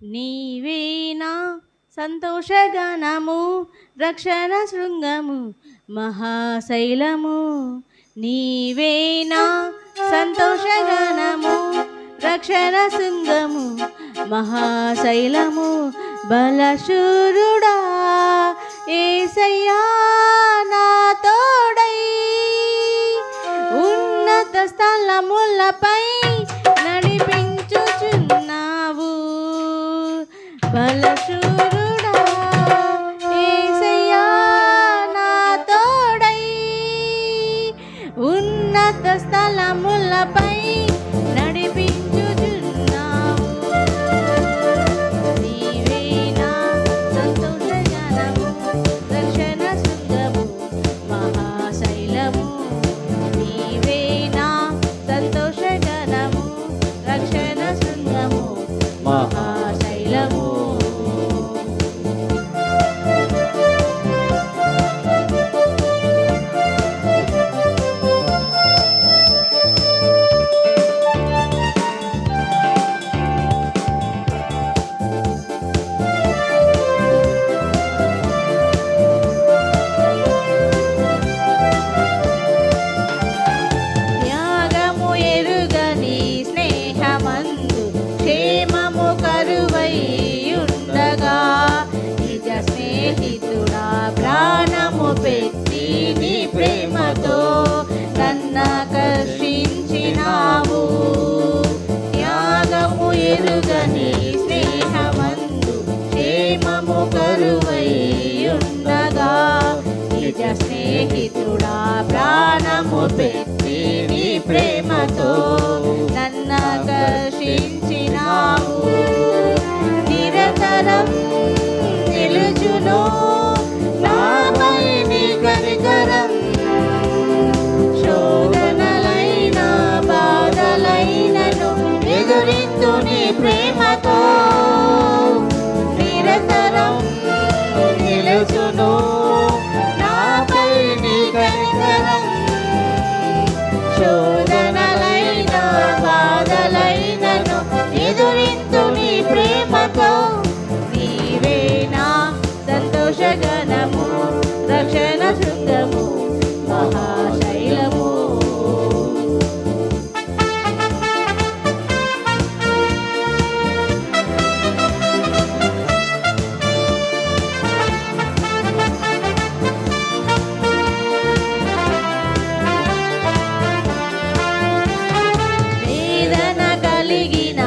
నీవేనా సంతోషగానము, రక్షణ శృంగము, మహాశైలము. నీవేనా సంతోషగానము, రక్షణ శృంగము, మహాశైలము. బలశూరుడా యేసయ్యా నా తోడై, ఉన్నత స్థలములపై నడిపించుచున్నావు. బలశూరుడా యేసయ్యా నా తోడై, ఉన్నత స్థలములపై నడిపించుచున్నావు. నీవేనా సంతోషగానము, రక్షణ శృంగము, మహాశైలము. నీవేనా సంతోషగానము, రక్షణ శృంగము, మహాశైలము. త్యాగము ఎరుగని స్నేహమందు క్షేమము కరువై ఉండగా, నిజ స్నేహితుడా ప్రాణము పెట్టి నీ ప్రేమతో నన్నాకర్షించినావు. త్యాగము ఎరుగని స్నేహమందు క్షేమము కరువై ఉండగా, నిజ స్నేహితుడా ప్రాణము పెట్టి నీ ప్రేమతో నన్నాకర్షించినావు. నిరంతరం నిలుచును నాపై నీ కనికరం, శోధనలైన బాధలైనను ఎదురింతు నీ ప్రేమతో. నిరంతరం నిలుచును నాపై నీ కనికరం, శోధనలైన బాధలైనను ఎదురింతు నీ ప్రేమతో. నీవేనా సంతోషగణము, రక్షణ శృంగము, మహాశైలము. వేదన కలిగిన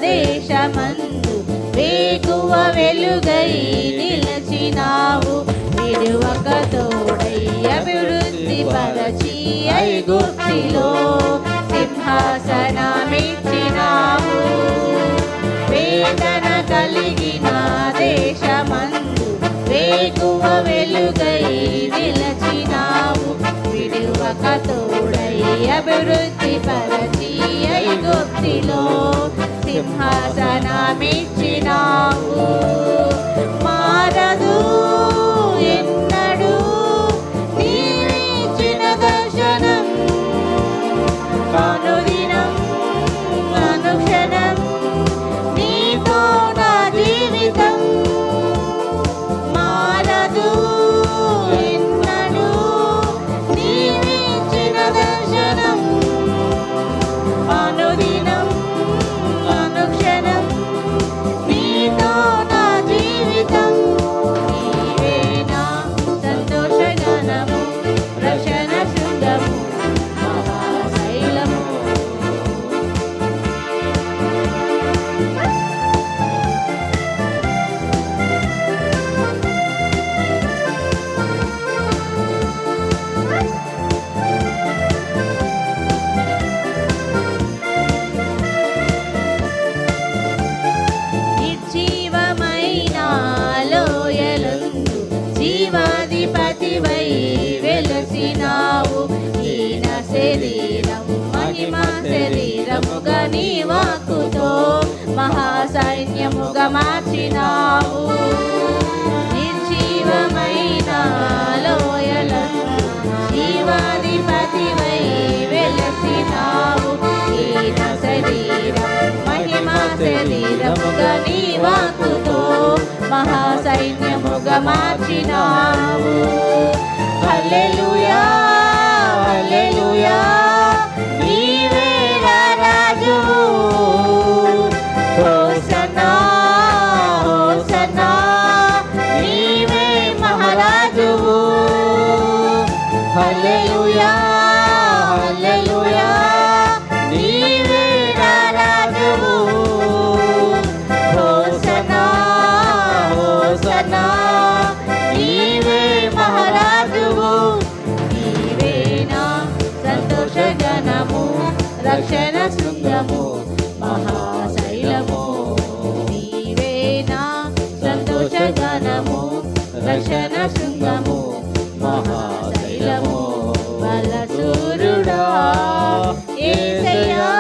దేశమందు వేకువ వెలుగై నిలచినావు. విడువక తోడై అభివృద్ధి పరచి ఐగుప్తిలో సింహాసనమిచ్చినావు. వేదన కలిగిన దేశమందు వేకువ వెలుగై నిలచినావు. విడువక తోడై అభివృద్ధి పరచి ఐగుప్తిలో సింహాసనమిచ్చినావు. మారదు ఎన్నడూ నీవిచ్చిన దర్శనం, అనుదినం అనుక్షణం నీతో నా జీవితం. మారదు ఎన్నడూ నీవిచ్చిన దర్శనం, అనుదినం అనుక్షణం నీతో నా జీవితం. నీవేనా సంతోషగానము, రక్షణ శృంగము, మహాశైలము. నిర్జీవమైన లోయలందు జీవాధిపతివై వెలసినావు. ఈన శరీరం మహిమ శరీరముగా నీ వాక్కుతో మహాసైన్యముగా మార్చినావు. నిర్జీవమైన లోయలందు జీవాధిపతివై వెలసినావు. ఈన శరీరం మహిమ శరీరముగా నీ వాక్కుతో మహాసైన్యముగా మార్చినావు. హల్లెలూయా హల్లెలూయా నీవే రాజువు. హోసన్నా హోసన్నా నీవే మహారాజువు. హల్లెలూయా హల్లెలూయా నీవే రాజువు. హోసన్నా హోసన్నా నీవే మహారాజువు. నీవే నా సంతోషగణము రక్షణ శృంగము మహాశైలము. నీవే నా సంతోషగణము రక్షణ శృంగము మహాశైలము. బలసూరుడా యేసయ్యా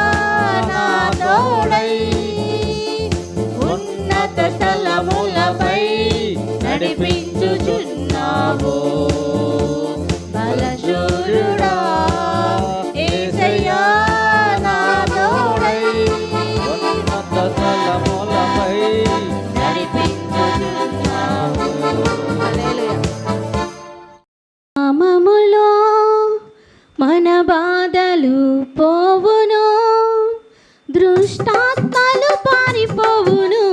నా తోడై ఉన్నత స్థలములపై నడిపించుచున్నావు. బలశూరుడా యేసయ్యా నా తోడై ఉన్నత స్థలములపై నడిపించుచున్నావు. హల్లెలూయా. నామములో మన బాధలు పోవును, దృష్టాత్మలు పారిపోవును.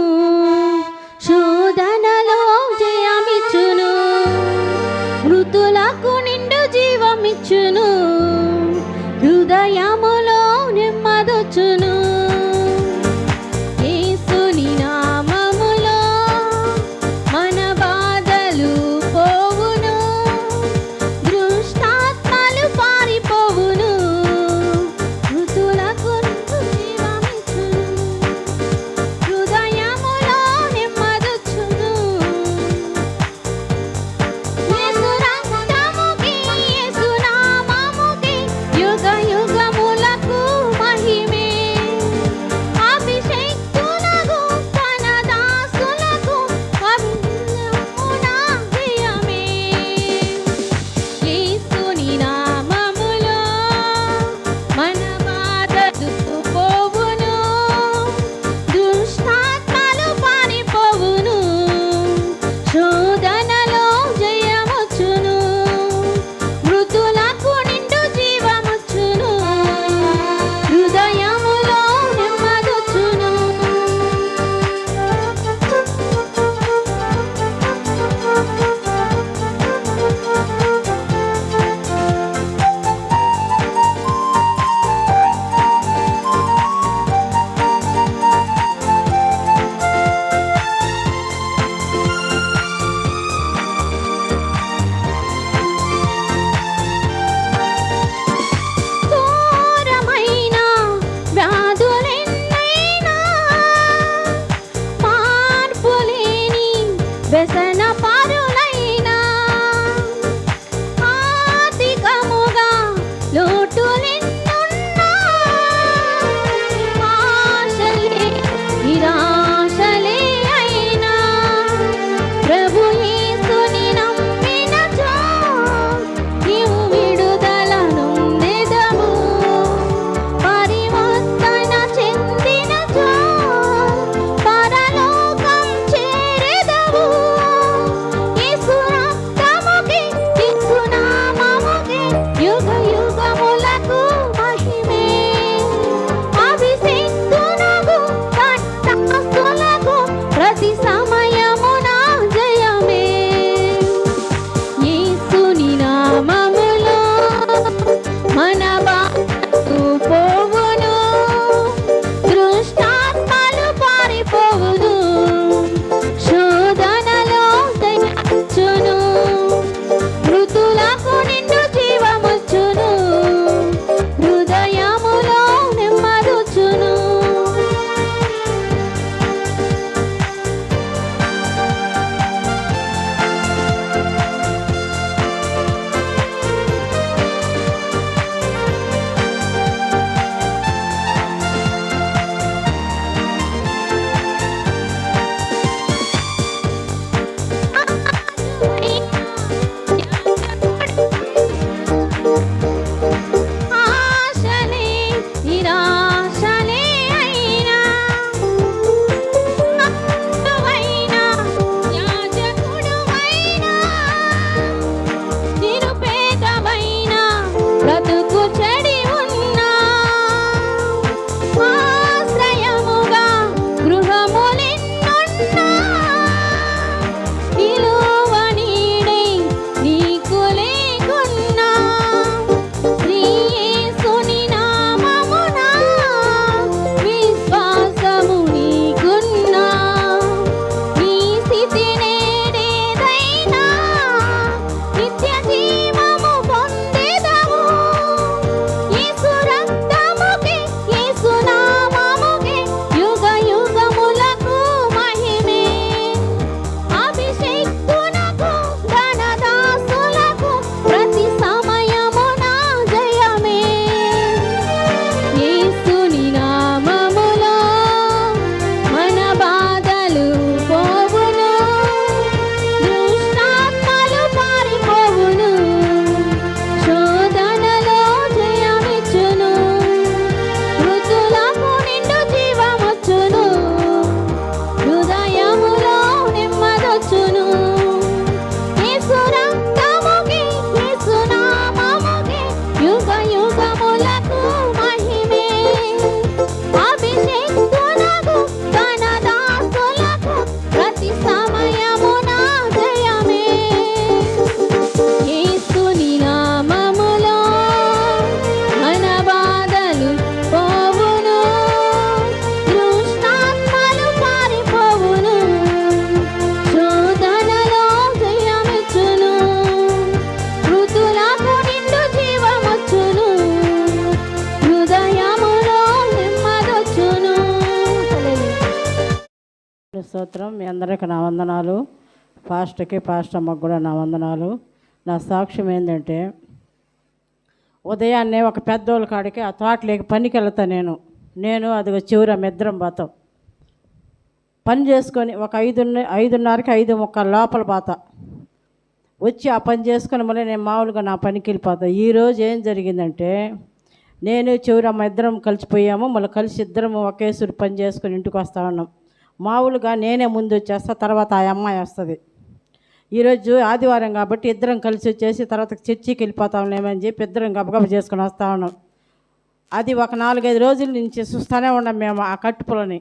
దేవుని స్తోత్రం. మీ అందరికీ నా వందనాలు. పాస్టర్కి పాస్టర్ అమ్మకు కూడా నా వందనాలు. నా సాక్ష్యం ఏంటంటే, ఉదయాన్నే ఒక పెద్దోళ్ళ కాడికి ఆ తోటలోకి పనికి వెళ్తా. నేను అదిగో చివర మిద్దరం పోతాం. పని చేసుకొని ఒక 5:30కి 5:45 లోపల పోతా. వచ్చి ఆ పని చేసుకొని మళ్ళీ నేను మామూలుగా నా పనికి వెళ్ళిపోతా. ఈరోజు ఏం జరిగిందంటే, నేను చివరమ్మ ఇద్దరం కలిసిపోయాము. మళ్ళీ కలిసి ఇద్దరం ఒకేసారి పని చేసుకొని ఇంటికి వస్తూ ఉన్నాం. మామూలుగా నేనే ముందు వచ్చేస్తా, తర్వాత ఆ అమ్మాయి వస్తుంది. ఈరోజు ఆదివారం కాబట్టి ఇద్దరం కలిసి వచ్చేసి తర్వాత చర్చికి వెళ్ళిపోతాంలేమని చెప్పి ఇద్దరం గబగబ చేసుకొని వస్తూ ఉన్నాం. అది ఒక 4-5 రోజుల నుంచి చూస్తూనే ఉన్నాం మేము ఆ కట్టుపులని.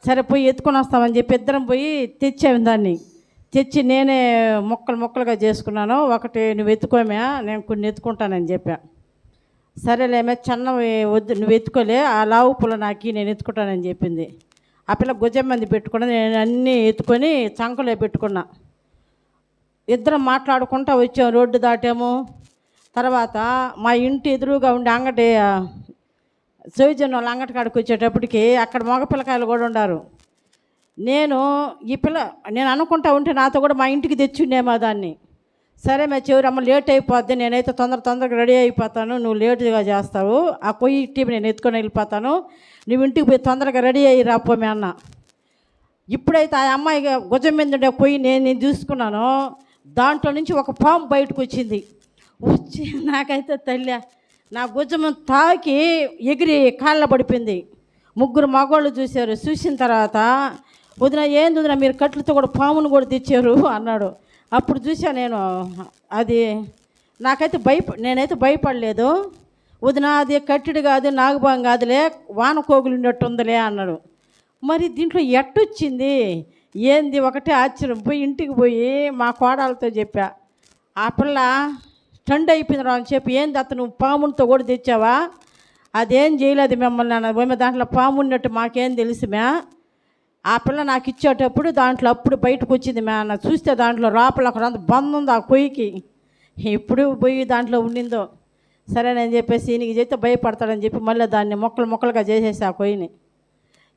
సరే పోయి ఎత్తుకొని వస్తామని చెప్పి ఇద్దరం పోయి తెచ్చాము. దాన్ని తెచ్చి నేనే ముక్కలుగా చేసుకున్నాను. ఒకటి నువ్వు ఎత్తుకోమే, నేను కొన్ని ఎత్తుకుంటానని చెప్పా. సరేలేమే, చిన్నవి వద్దు, నువ్వు ఎత్తుకోలే, ఆ లావు పుల్ల నాకి, నేను ఎత్తుకుంటానని చెప్పింది. ఆ పిల్ల గుజ్జం మంది పెట్టుకున్నా, నేను అన్నీ ఎత్తుకొని చంకలో పెట్టుకున్నా. ఇద్దరం మాట్లాడుకుంటూ వచ్చాము. రోడ్డు దాటాము. తర్వాత మా ఇంటి ఎదురుగా ఉండే అంగటి, సౌజన్య వాళ్ళ అంగటి కాడికి వచ్చేటప్పటికి అక్కడ మగ పిల్లకాయలు కూడా ఉన్నారు. నేను అనుకుంటా ఉంటే నాతో కూడా మా ఇంటికి తెచ్చిండేమో దాన్ని. సరే మా చివరమ్మ లేట్ అయిపోద్ది, నేనైతే తొందరగా రెడీ అయిపోతాను, నువ్వు లేటుగా చేస్తావు, ఆ పొయ్యి ఇట్టి నేను ఎత్తుకొని వెళ్ళిపోతాను, నువ్వు ఇంటికి పోయి తొందరగా రెడీ అయ్యి రాపోమే అన్న. ఇప్పుడైతే ఆ అమ్మాయి గుజం మీద ఉండే పొయ్యి నేను చూసుకున్నాను. దాంట్లో నుంచి ఒక పాము బయటకు వచ్చి నాకైతే తల్లి నా గుజ్జం తాకి ఎగిరి కాళ్ళ పడిపోయింది. 3 మగవాళ్ళు చూశారు. చూసిన తర్వాత, వదిన ఏంది వదిన, మీరు కట్లతో కూడా పామును కూడా తెచ్చారు అన్నాడు. అప్పుడు చూసా నేను, అది నాకైతే నేనైతే భయపడలేదు. వదిన అది కట్టిడు కాదు, నాగబాం కాదులే, వానకోగులు ఉన్నట్టుందిలే అన్నాడు. మరి దీంట్లో ఎట్టొచ్చింది ఏంది ఒకటే ఆశ్చర్యం. ఇంటికి పోయి మా కోడలతో చెప్పా. ఆ పిల్ల స్టండ్ అయిపోయింది అని చెప్పి, ఏంది అతను పామునితో కూడా తెచ్చావా, అదేం చేయలేదు మిమ్మల్ని అన్న. దాంట్లో పాము ఉన్నట్టు మాకేం తెలుసుమే, ఆ పిల్ల నాకు ఇచ్చేటప్పుడు దాంట్లో అప్పుడు బయటకు వచ్చింది మే అన్న. చూస్తే దాంట్లో లోపల ఒక బంద్ ఉంది ఆ పొయ్యికి, ఇప్పుడు పోయి దాంట్లో ఉండిందో. సరేనని చెప్పేసి ఈయనకి చేస్తే భయపడతాడని చెప్పి మళ్ళీ దాన్ని ముక్కలుగా చేసేసి ఆ పొయ్యిని.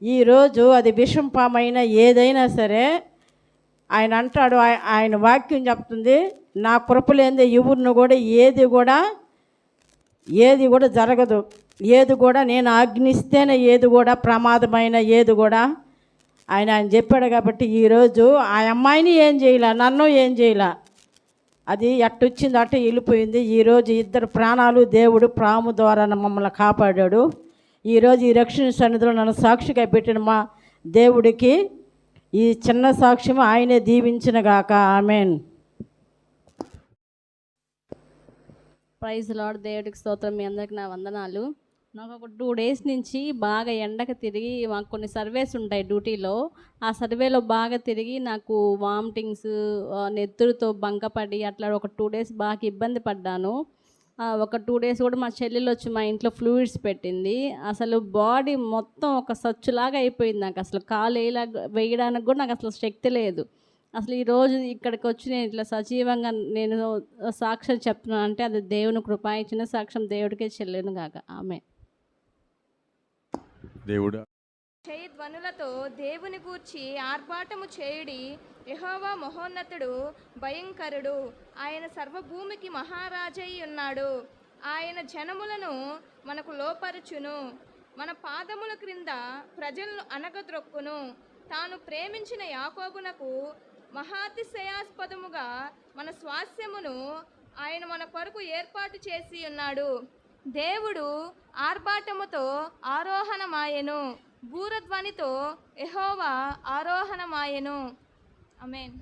ఈరోజు అది విషం పామైనా ఏదైనా సరే ఆయన అంటాడు, ఆయన వాక్యం చెప్తుంది, నా కృపలేందే ఎవరిని కూడా ఏది కూడా జరగదు, ఏది కూడా నేను ఆజ్ఞిస్తేనే ఏది కూడా ప్రమాదమైన ఏది కూడా ఆయన చెప్పాడు. కాబట్టి ఈరోజు ఆ అమ్మాయిని ఏం చేయలే, నన్ను ఏం చేయలే, అది ఎట్టొచ్చింది అట్ట వెళ్ళిపోయింది. ఈరోజు 2 ప్రాణాలు దేవుడు పాము ద్వారా మమ్మల్ని కాపాడాడు. ఈరోజు ఈ రక్షణ సన్నిధిలో నన్ను సాక్షిగా పెట్టిన మా దేవుడికి ఈ చిన్న సాక్ష్యం ఆయనే దీవించినగాక. ఆమెన్. Praise lord. దేవుడికి స్తోత్రం. మీ అందరికి నా వందనాలు. నాకు ఒక 2 డేస్ నుంచి బాగా ఎండకు తిరిగి, మాకు కొన్ని సర్వేస్ ఉంటాయి డ్యూటీలో, ఆ సర్వేలో బాగా తిరిగి నాకు వామిటింగ్స్, నెత్తురుతో బంకపడి అట్లా ఒక 2 డేస్ బాగా ఇబ్బంది పడ్డాను. ఒక 2 డేస్ కూడా మా చెల్లెలు వచ్చి మా ఇంట్లో ఫ్లూయిడ్స్ పెట్టింది. అసలు బాడీ మొత్తం ఒక సచ్చులాగా అయిపోయింది. నాకు అసలు కాలు వేయడానికి కూడా నాకు అసలు శక్తి లేదు. అసలు ఈరోజు ఇక్కడికి వచ్చి నేను ఇట్లా సజీవంగా నేను సాక్ష్యం చెప్తున్నాను అంటే అది దేవుని కృప. ఇచ్చిన సాక్ష్యం దేవుడికే చెల్లును గాక. ఆమె దేవుడు చేయి ధ్వనులతో దేవుని గూర్చి ఆర్భాటము చేయుడి. యెహోవా మహోన్నతుడు, భయంకరుడు, ఆయన సర్వభూమికి మహారాజై ఉన్నాడు. ఆయన జనములను మనకు లోపరుచును, మన పాదముల క్రింద ప్రజలను అనగద్రొక్కును. తాను ప్రేమించిన యాకోబునకు మహాతిశయాస్పదముగా మన స్వాస్యమును ఆయన మన కొరకు ఏర్పాటు చేసి ఉన్నాడు. దేవుడు ఆర్భాటముతో ఆరోహణమాయెను, బూరధ్వనితో యెహోవా ఆరోహణమాయెను. ఆమేన్.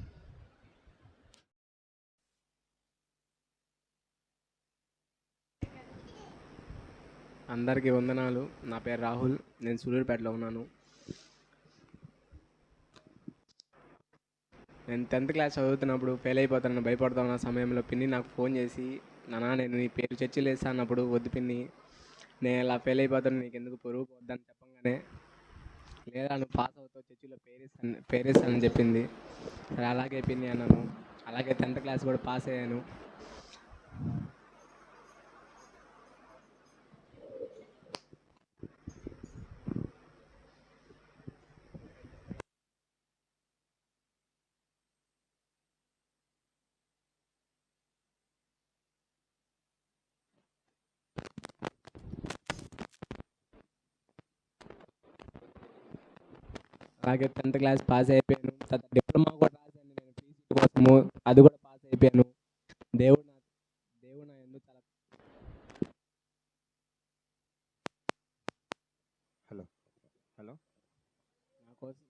అందరికీ వందనాలు. నా పేరు రాహుల్, నేను సూళ్ళూరుపేటలో ఉన్నాను. నేను 10th క్లాస్ చదువుతున్నప్పుడు ఫెయిల్ అయిపోతానని భయపడతా ఉన్న సమయంలో పిన్ని నాకు ఫోన్ చేసి, నాన్న నేను నీ పేరు చర్చిలో వేస్తా అన్నప్పుడు, వద్దు పిన్ని నేను ఇలా ఫెయిల్ అయిపోతాను, నీకు ఎందుకు పొరుగు పోద్దని చెప్పంగానే, లేదా నువ్వు పాస్ అవుతావు, చర్చిలో పేరేస్తానని చెప్పింది. సరే అలాగే పిన్ని అన్నాను. అలాగే 10th క్లాస్ కూడా పాస్ అయ్యాను. అలాగే 10th క్లాస్ పాస్ అయిపోయాను. తర్వాత డిప్లొమా కూడా రాశాను నేను పీసీటీ కోసము, అది కూడా పాస్ అయిపోయాను. దేవుడు నా ఎందుకు చాలా హలో హలో నా కోసం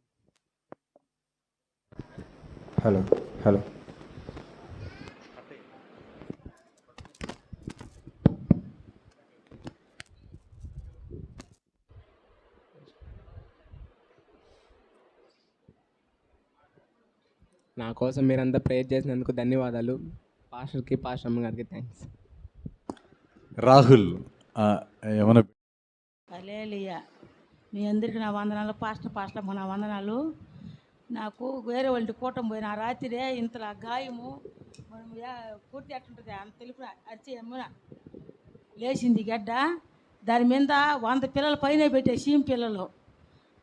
హలో హలో నా కోసం మీరంతా ప్రేయర్ చేసినందుకు ధన్యవాదాలు. పాస్టర్కి, పాస్టర్ అమ్మ గారికి థ్యాంక్స్. రాహుల్ ఏమన్నా హల్లెలూయా. మీ అందరికీ నా వందనాలు. పాస్టర్ నా వందనాలు. నాకు వేరే వాళ్ళ కూటమి పోయిన ఆ రాత్రే ఇంతలా గాయము మనం పూర్తి ఎట్టుంటుంది అంత తెలుపు అరిచి అమ్మున లేచింది గడ్డ. దాని మీద 100 పిల్లల పైన పెట్టే సీమ్ పిల్లలు.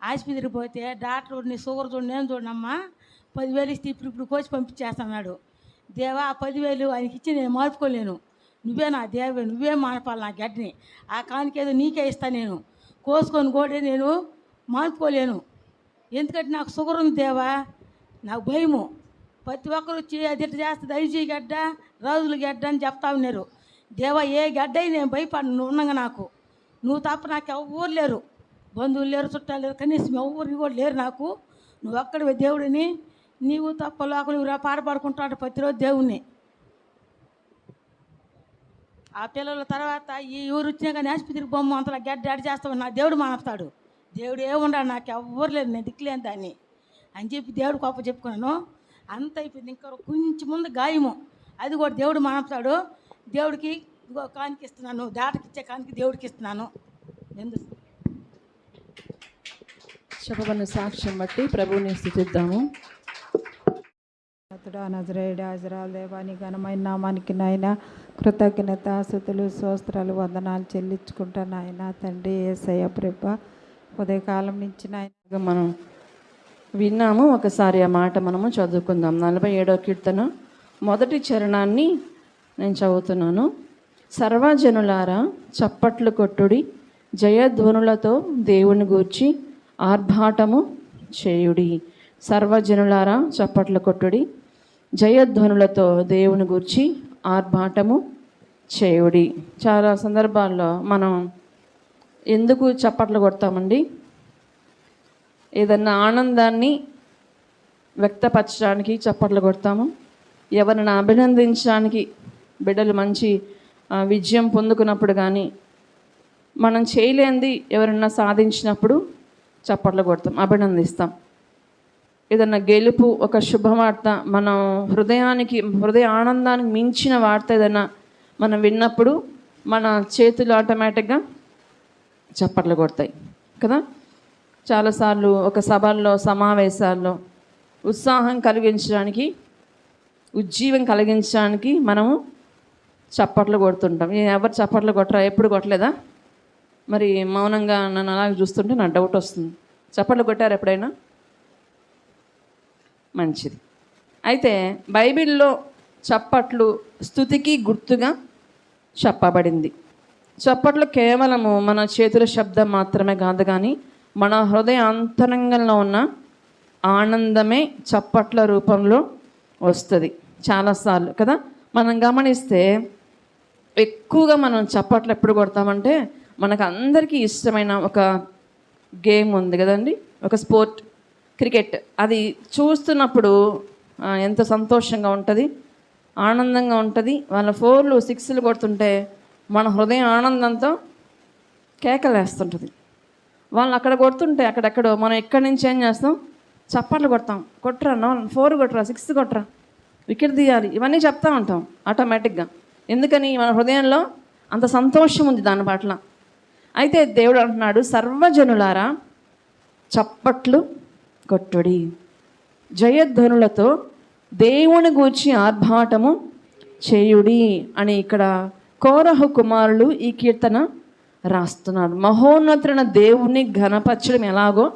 ఆసుపత్రికి పోతే డాక్టర్ నీ షుగర్ చూడండి, నేను చూడనమ్మా 10,000 ఇస్తే ఇప్పుడు కోసి పంపించేస్తున్నాడు. దేవా ఆ 10,000 ఆయనకి ఇచ్చి నేను మార్పుకోలేను. నువ్వే నా దేవే, నువ్వే మానపాలి నా గడ్డని. ఆ కానికేదో నీకే ఇస్తా, నేను కోసుకొని కూడా నేను మార్పుకోలేను. ఎందుకంటే నాకు షుగర్ ఉంది దేవా, నాకు భయము. ప్రతి ఒక్కరు వచ్చి అది ఇట్లా చేస్తుంది, ఐజీ గడ్డ, రాజుల గడ్డ అని చెప్తా ఉన్నారు. దేవా ఏ గడ్డ నేను భయపడను, నువ్వు ఉన్నాగా నాకు. నువ్వు తప్ప నాకు ఎవ్వరు లేరు, బంధువులు లేరు, చుట్టాలు లేరు, కనీసం ఎవరికి కూడా లేరు నాకు. నువ్వు ఒక్కడివే దేవుడిని, నీవు తప్ప లోకలు పాడపడుకుంటాడు ప్రతిరోజు దేవుణ్ణి. ఆ పిల్లల తర్వాత ఈ ఊరు వచ్చినా కానీ ఆసుపత్రికి బొమ్మ అంతలా గడ్డ అడి చేస్తావు, నా దేవుడు మానపుతాడు. దేవుడు ఏముండాడు, నాకు ఎవ్వరు లేదు, నేను దిక్కులేని దాన్ని అని చెప్పి దేవుడు గొప్ప చెప్పుకున్నాను. అంత అయిపోయింది. ఇంకా కొంచెం ముందు గాయము, అది కూడా దేవుడు మానపుతాడు. దేవుడికి ఇదిగో కానికి ఇస్తున్నాను, దాటకిచ్చే కానికి దేవుడికి ఇస్తున్నాను. ఎందుకు చెప్పబడిన సాక్ష్యం బట్టి ప్రభువుని స్తుతిద్దాము. నజరేయుడు హాజరాల దేవాని ఘనమైన నామానికి నాయన కృతజ్ఞత స్తుతులు స్తోత్రాలు వందనాలు చెల్లించుకుంటా నాయన తండ్రి యేసయ్య ప్రభ. ఉదయకాలం నుంచి నాయన మనం విన్నాము, ఒకసారి ఆ మాట మనము చదువుకుందాం. 47వ కీర్తన మొదటి చరణాన్ని నేను చదువుతున్నాను. సర్వజనులారా చప్పట్లు కొట్టుడి, జయధ్వనులతో దేవుని గూర్చి ఆర్భాటము చేయుడి. సర్వజనులారా చప్పట్లు కొట్టుడి, జయధ్వనులతో దేవుని గూర్చి ఆర్భాటము చేయుడి. చాలా సందర్భాల్లో మనం ఎందుకు చప్పట్లు కొడతామండి? ఏదన్నా ఆనందాన్ని వ్యక్తపరచడానికి చప్పట్లు కొడతాము. ఎవరిని అభినందించడానికి, బిడ్డలు మంచి విజయం పొందుకున్నప్పుడు కానీ, మనం చేయలేనిది ఎవరన్నా సాధించినప్పుడు చప్పట్లు కొడతాం, అభినందిస్తాం. ఏదన్నా గెలుపు, ఒక శుభవార్త, మనం హృదయ ఆనందానికి మించిన వార్త ఏదైనా మనం విన్నప్పుడు మన చేతులు ఆటోమేటిక్గా చప్పట్లు కొడతాయి కదా. చాలాసార్లు ఒక సభల్లో, సమావేశాల్లో ఉత్సాహం కలిగించడానికి, ఉజ్జీవం కలిగించడానికి మనము చప్పట్లు కొడుతుంటాం. ఎవరు చప్పట్లు కొట్టరా? ఎప్పుడు కొట్టలేదా? మరి మౌనంగా నన్ను అలాగే చూస్తుంటే నాకు డౌట్ వస్తుంది. చప్పట్లు కొట్టారు ఎప్పుడైనా? మంచిది. అయితే బైబిల్లో చప్పట్లు స్తుతికి గుర్తుగా చెప్పబడింది. చప్పట్లు కేవలము మన చేతుల శబ్దం మాత్రమే కాదు, కానీ మన హృదయ అంతరంగంలో ఉన్న ఆనందమే చప్పట్ల రూపంలో వస్తుంది చాలాసార్లు కదా. మనం గమనిస్తే ఎక్కువగా మనం చప్పట్లు ఎప్పుడు కొడతామంటే, మనకు అందరికీ ఇష్టమైన ఒక గేమ్ ఉంది కదండి, ఒక స్పోర్ట్, క్రికెట్. అది చూస్తున్నప్పుడు ఎంత సంతోషంగా ఉంటుంది, ఆనందంగా ఉంటుంది. వాళ్ళ 4లు 6లు కొడుతుంటే మన హృదయం ఆనందంతో కేకలేస్తుంటుంది. వాళ్ళు అక్కడ కొడుతుంటే అక్కడెక్కడో మనం ఎక్కడి నుంచి ఏం చేస్తాం? చప్పట్లు కొడతాం. కొట్టరా, 4 కొట్టరా, 6 కొట్టరా, వికెట్ తీయాలి, ఇవన్నీ చెప్తా ఉంటాం ఆటోమేటిక్గా. ఎందుకని? మన హృదయంలో అంత సంతోషం ఉంది దాని పట్ల. అయితే దేవుడు అంటున్నాడు, సర్వజనులారా చప్పట్లు కొట్టుడి, జయధ్వనులతో దేవుని గూర్చి ఆర్భాటము చేయుడి అని ఇక్కడ కోరహు కుమారులు ఈ కీర్తన రాస్తున్నారు. మహోన్నతుడైన దేవుని ఘనపరచడం ఎలాగో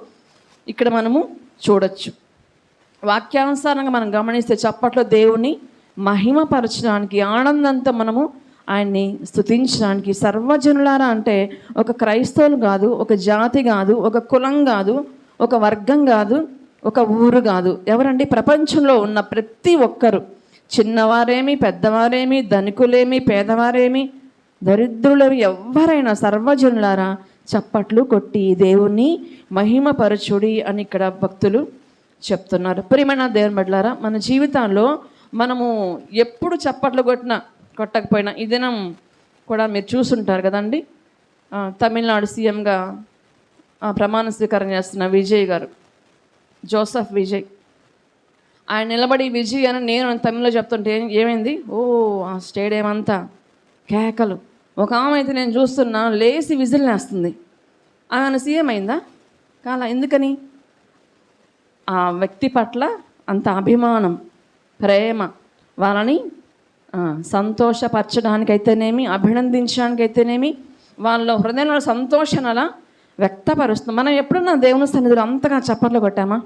ఇక్కడ మనము చూడొచ్చు. వాక్యానుసారంగా మనం గమనిస్తే చప్పట్లో దేవుని మహిమపరచడానికి, ఆనందంతో మనము ఆయన్ని స్తుతించడానికి. సర్వజనులారా అంటే ఒక క్రైస్తవులు కాదు, ఒక జాతి కాదు, ఒక కులం కాదు, ఒక వర్గం కాదు, ఒక ఊరు కాదు. ఎవరండి? ప్రపంచంలో ఉన్న ప్రతి ఒక్కరు, చిన్నవారేమి, పెద్దవారేమి, ధనికులేమి, పేదవారేమి, దరిద్రులేమి, ఎవరైనా సర్వజనులారా చప్పట్లు కొట్టి దేవుణ్ణి మహిమపరచుడి అని ఇక్కడ భక్తులు చెప్తున్నారు. ప్రియమైన దేవుని బిడ్డలారా, మన జీవితాల్లో మనము ఎప్పుడు చప్పట్లు కొట్టకపోయినా, ఈ దినం కూడా మీరు చూసుంటారు కదండి, తమిళనాడు సీఎంగా ప్రమాణ స్వీకారం చేస్తున్న విజయ్ గారు, జోసెఫ్ విజయ్, ఆయన నిలబడి విజయ్ అని నేను తమిళ్లో చెప్తుంటే ఏమైంది, ఓ ఆ స్టేడియం అంతా కేకలు. ఒక ఆమె అయితే నేను చూస్తున్నా లేచి విజిల్ వేస్తుంది. ఆమె సీఎం అయిందా? కాలా. ఎందుకని? ఆ వ్యక్తి పట్ల అంత అభిమానం, ప్రేమ, వాళ్ళని సంతోషపరచడానికైతేనేమి, అభినందించడానికైతేనేమి, వాళ్ళ హృదయంలో సంతోషం అలా వ్యక్తపరుస్తుంది. మనం ఎప్పుడన్నా దేవుని సన్నిధిలో అంతగా చప్పట్లు కొట్టామా?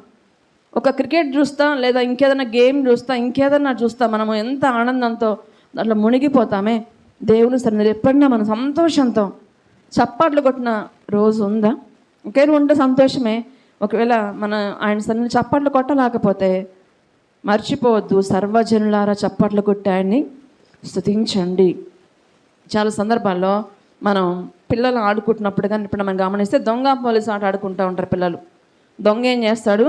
ఒక క్రికెట్ చూస్తా, లేదా ఇంకేదైనా గేమ్ చూస్తా, ఇంకేదన్నా చూస్తా, మనము ఎంత ఆనందంతో దాంట్లో మునిగిపోతామే. దేవుని సన్నిధిలో ఎప్పుడన్నా మనం సంతోషంతో చప్పట్లు కొట్టిన రోజు ఉందా? ఇంకేదో ఉంటే సంతోషమే. ఒకవేళ మన ఆయన సన్నిధిలో చప్పట్లు కొట్టలేకపోతే మర్చిపోవద్దు, సర్వజనులారా చప్పట్లు కొట్టి ఆయన్ని స్తుతించండి. చాలా సందర్భాల్లో మనం పిల్లలు ఆడుకుంటున్నప్పుడు కానీ ఇప్పుడు మనం గమనిస్తే దొంగ పోలీసు ఆట ఆడుకుంటూ ఉంటారు పిల్లలు. దొంగ ఏం చేస్తాడు?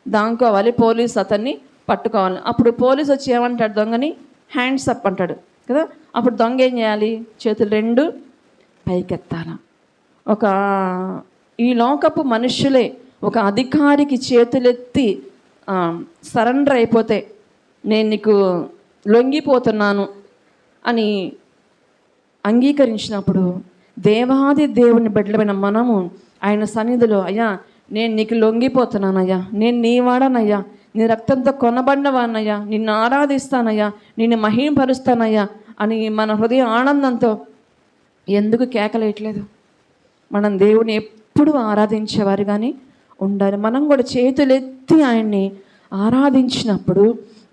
దాంకోవాలి, పోలీసు అతన్ని పట్టుకోవాలి. అప్పుడు పోలీసు వచ్చి ఏమంటాడు? దొంగని హ్యాండ్స్ అప్ అంటాడు కదా. అప్పుడు దొంగ ఏం చేయాలి? చేతులు రెండు పైకెత్తాల. ఈ లోకపు మనుష్యులే ఒక అధికారికి చేతులెత్తి సరెండర్ అయిపోతే, నేను నీకు లొంగిపోతున్నాను అని అంగీకరించినప్పుడు, దేవాది దేవుని బిడ్డలమైన మనము ఆయన సన్నిధిలో, అయ్యా నేను నీకు లొంగిపోతున్నానయ్యా, నేను నీ వాడనయ్యా, నీ రక్తంతో కొనబడినవానయ్యా, నిన్ను ఆరాధిస్తానయ్యా, నిన్ను మహిమపరుస్తానయ్యా అని మన హృదయ ఆనందంతో ఎందుకు కేకలేయట్లేదు? మనం దేవుని ఎప్పుడు ఆరాధించేవారు కానీ ఉండాలి. మనం కూడా చేతులెత్తి ఆయన్ని ఆరాధించినప్పుడు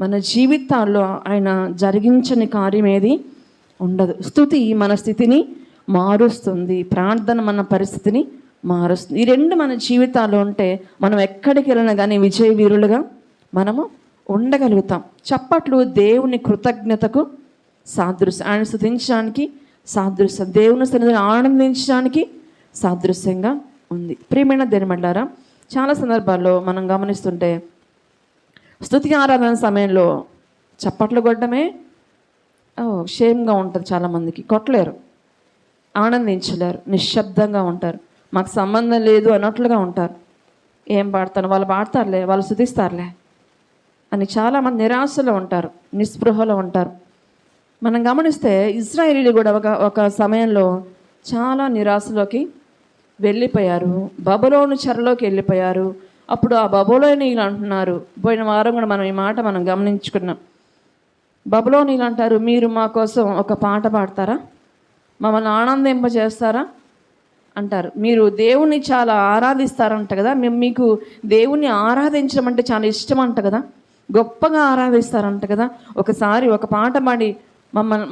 మన జీవితాల్లో ఆయన జరిగించని కార్యం ఏది ఉండదు. స్తుతి మన స్థితిని మారుస్తుంది, ప్రార్థన మన పరిస్థితిని మారుస్తుంది. ఈ రెండు మన జీవితాల్లో ఉంటే మనం ఎక్కడికి వెళ్ళినా కానీ విజయ వీరులుగా మనము ఉండగలుగుతాం. చప్పట్లు దేవుని కృతజ్ఞతకు సాదృశ్యం, ఆయన స్తుతించడానికి సాదృశ్యం, దేవుని సన్నిధిని ఆనందించడానికి సాదృశ్యంగా ఉంది. ప్రియమైన దేవుని బిడ్డలారా, చాలా సందర్భాల్లో మనం గమనిస్తుంటే స్తుతి ఆరాధన సమయంలో చప్పట్లు కొట్టడమే షేమ్గా ఉంటుంది. చాలామందికి కొట్టలేరు, ఆనందించలేరు, నిశ్శబ్దంగా ఉంటారు, మాకు సంబంధం లేదు అన్నట్లుగా ఉంటారు. ఏం పాడతాను, వాళ్ళు పాడతారులే, వాళ్ళు స్తుతిస్తారులే అని చాలామంది నిరాశలో ఉంటారు, నిస్పృహలో ఉంటారు. మనం గమనిస్తే ఇశ్రాయేలీలు కూడా ఒక సమయంలో చాలా నిరాశలోకి వెళ్ళిపోయారు, బబులోను చెరలోకి వెళ్ళిపోయారు. అప్పుడు ఆ బబులోనీయులు అంటున్నారు, పోయిన వారం కూడా మనం ఈ మాట మనం గమనించుకున్నాం. బబులోనీయులు అంటారు, మీరు మా కోసం ఒక పాట పాడతారా, మమ్మల్ని ఆనందింపజేస్తారా అంటారు. మీరు దేవుణ్ణి చాలా ఆరాధిస్తారంట కదా, మీకు దేవుణ్ణి ఆరాధించడం అంటే చాలా ఇష్టం అంట కదా, గొప్పగా ఆరాధిస్తారంట కదా, ఒకసారి ఒక పాట పాడి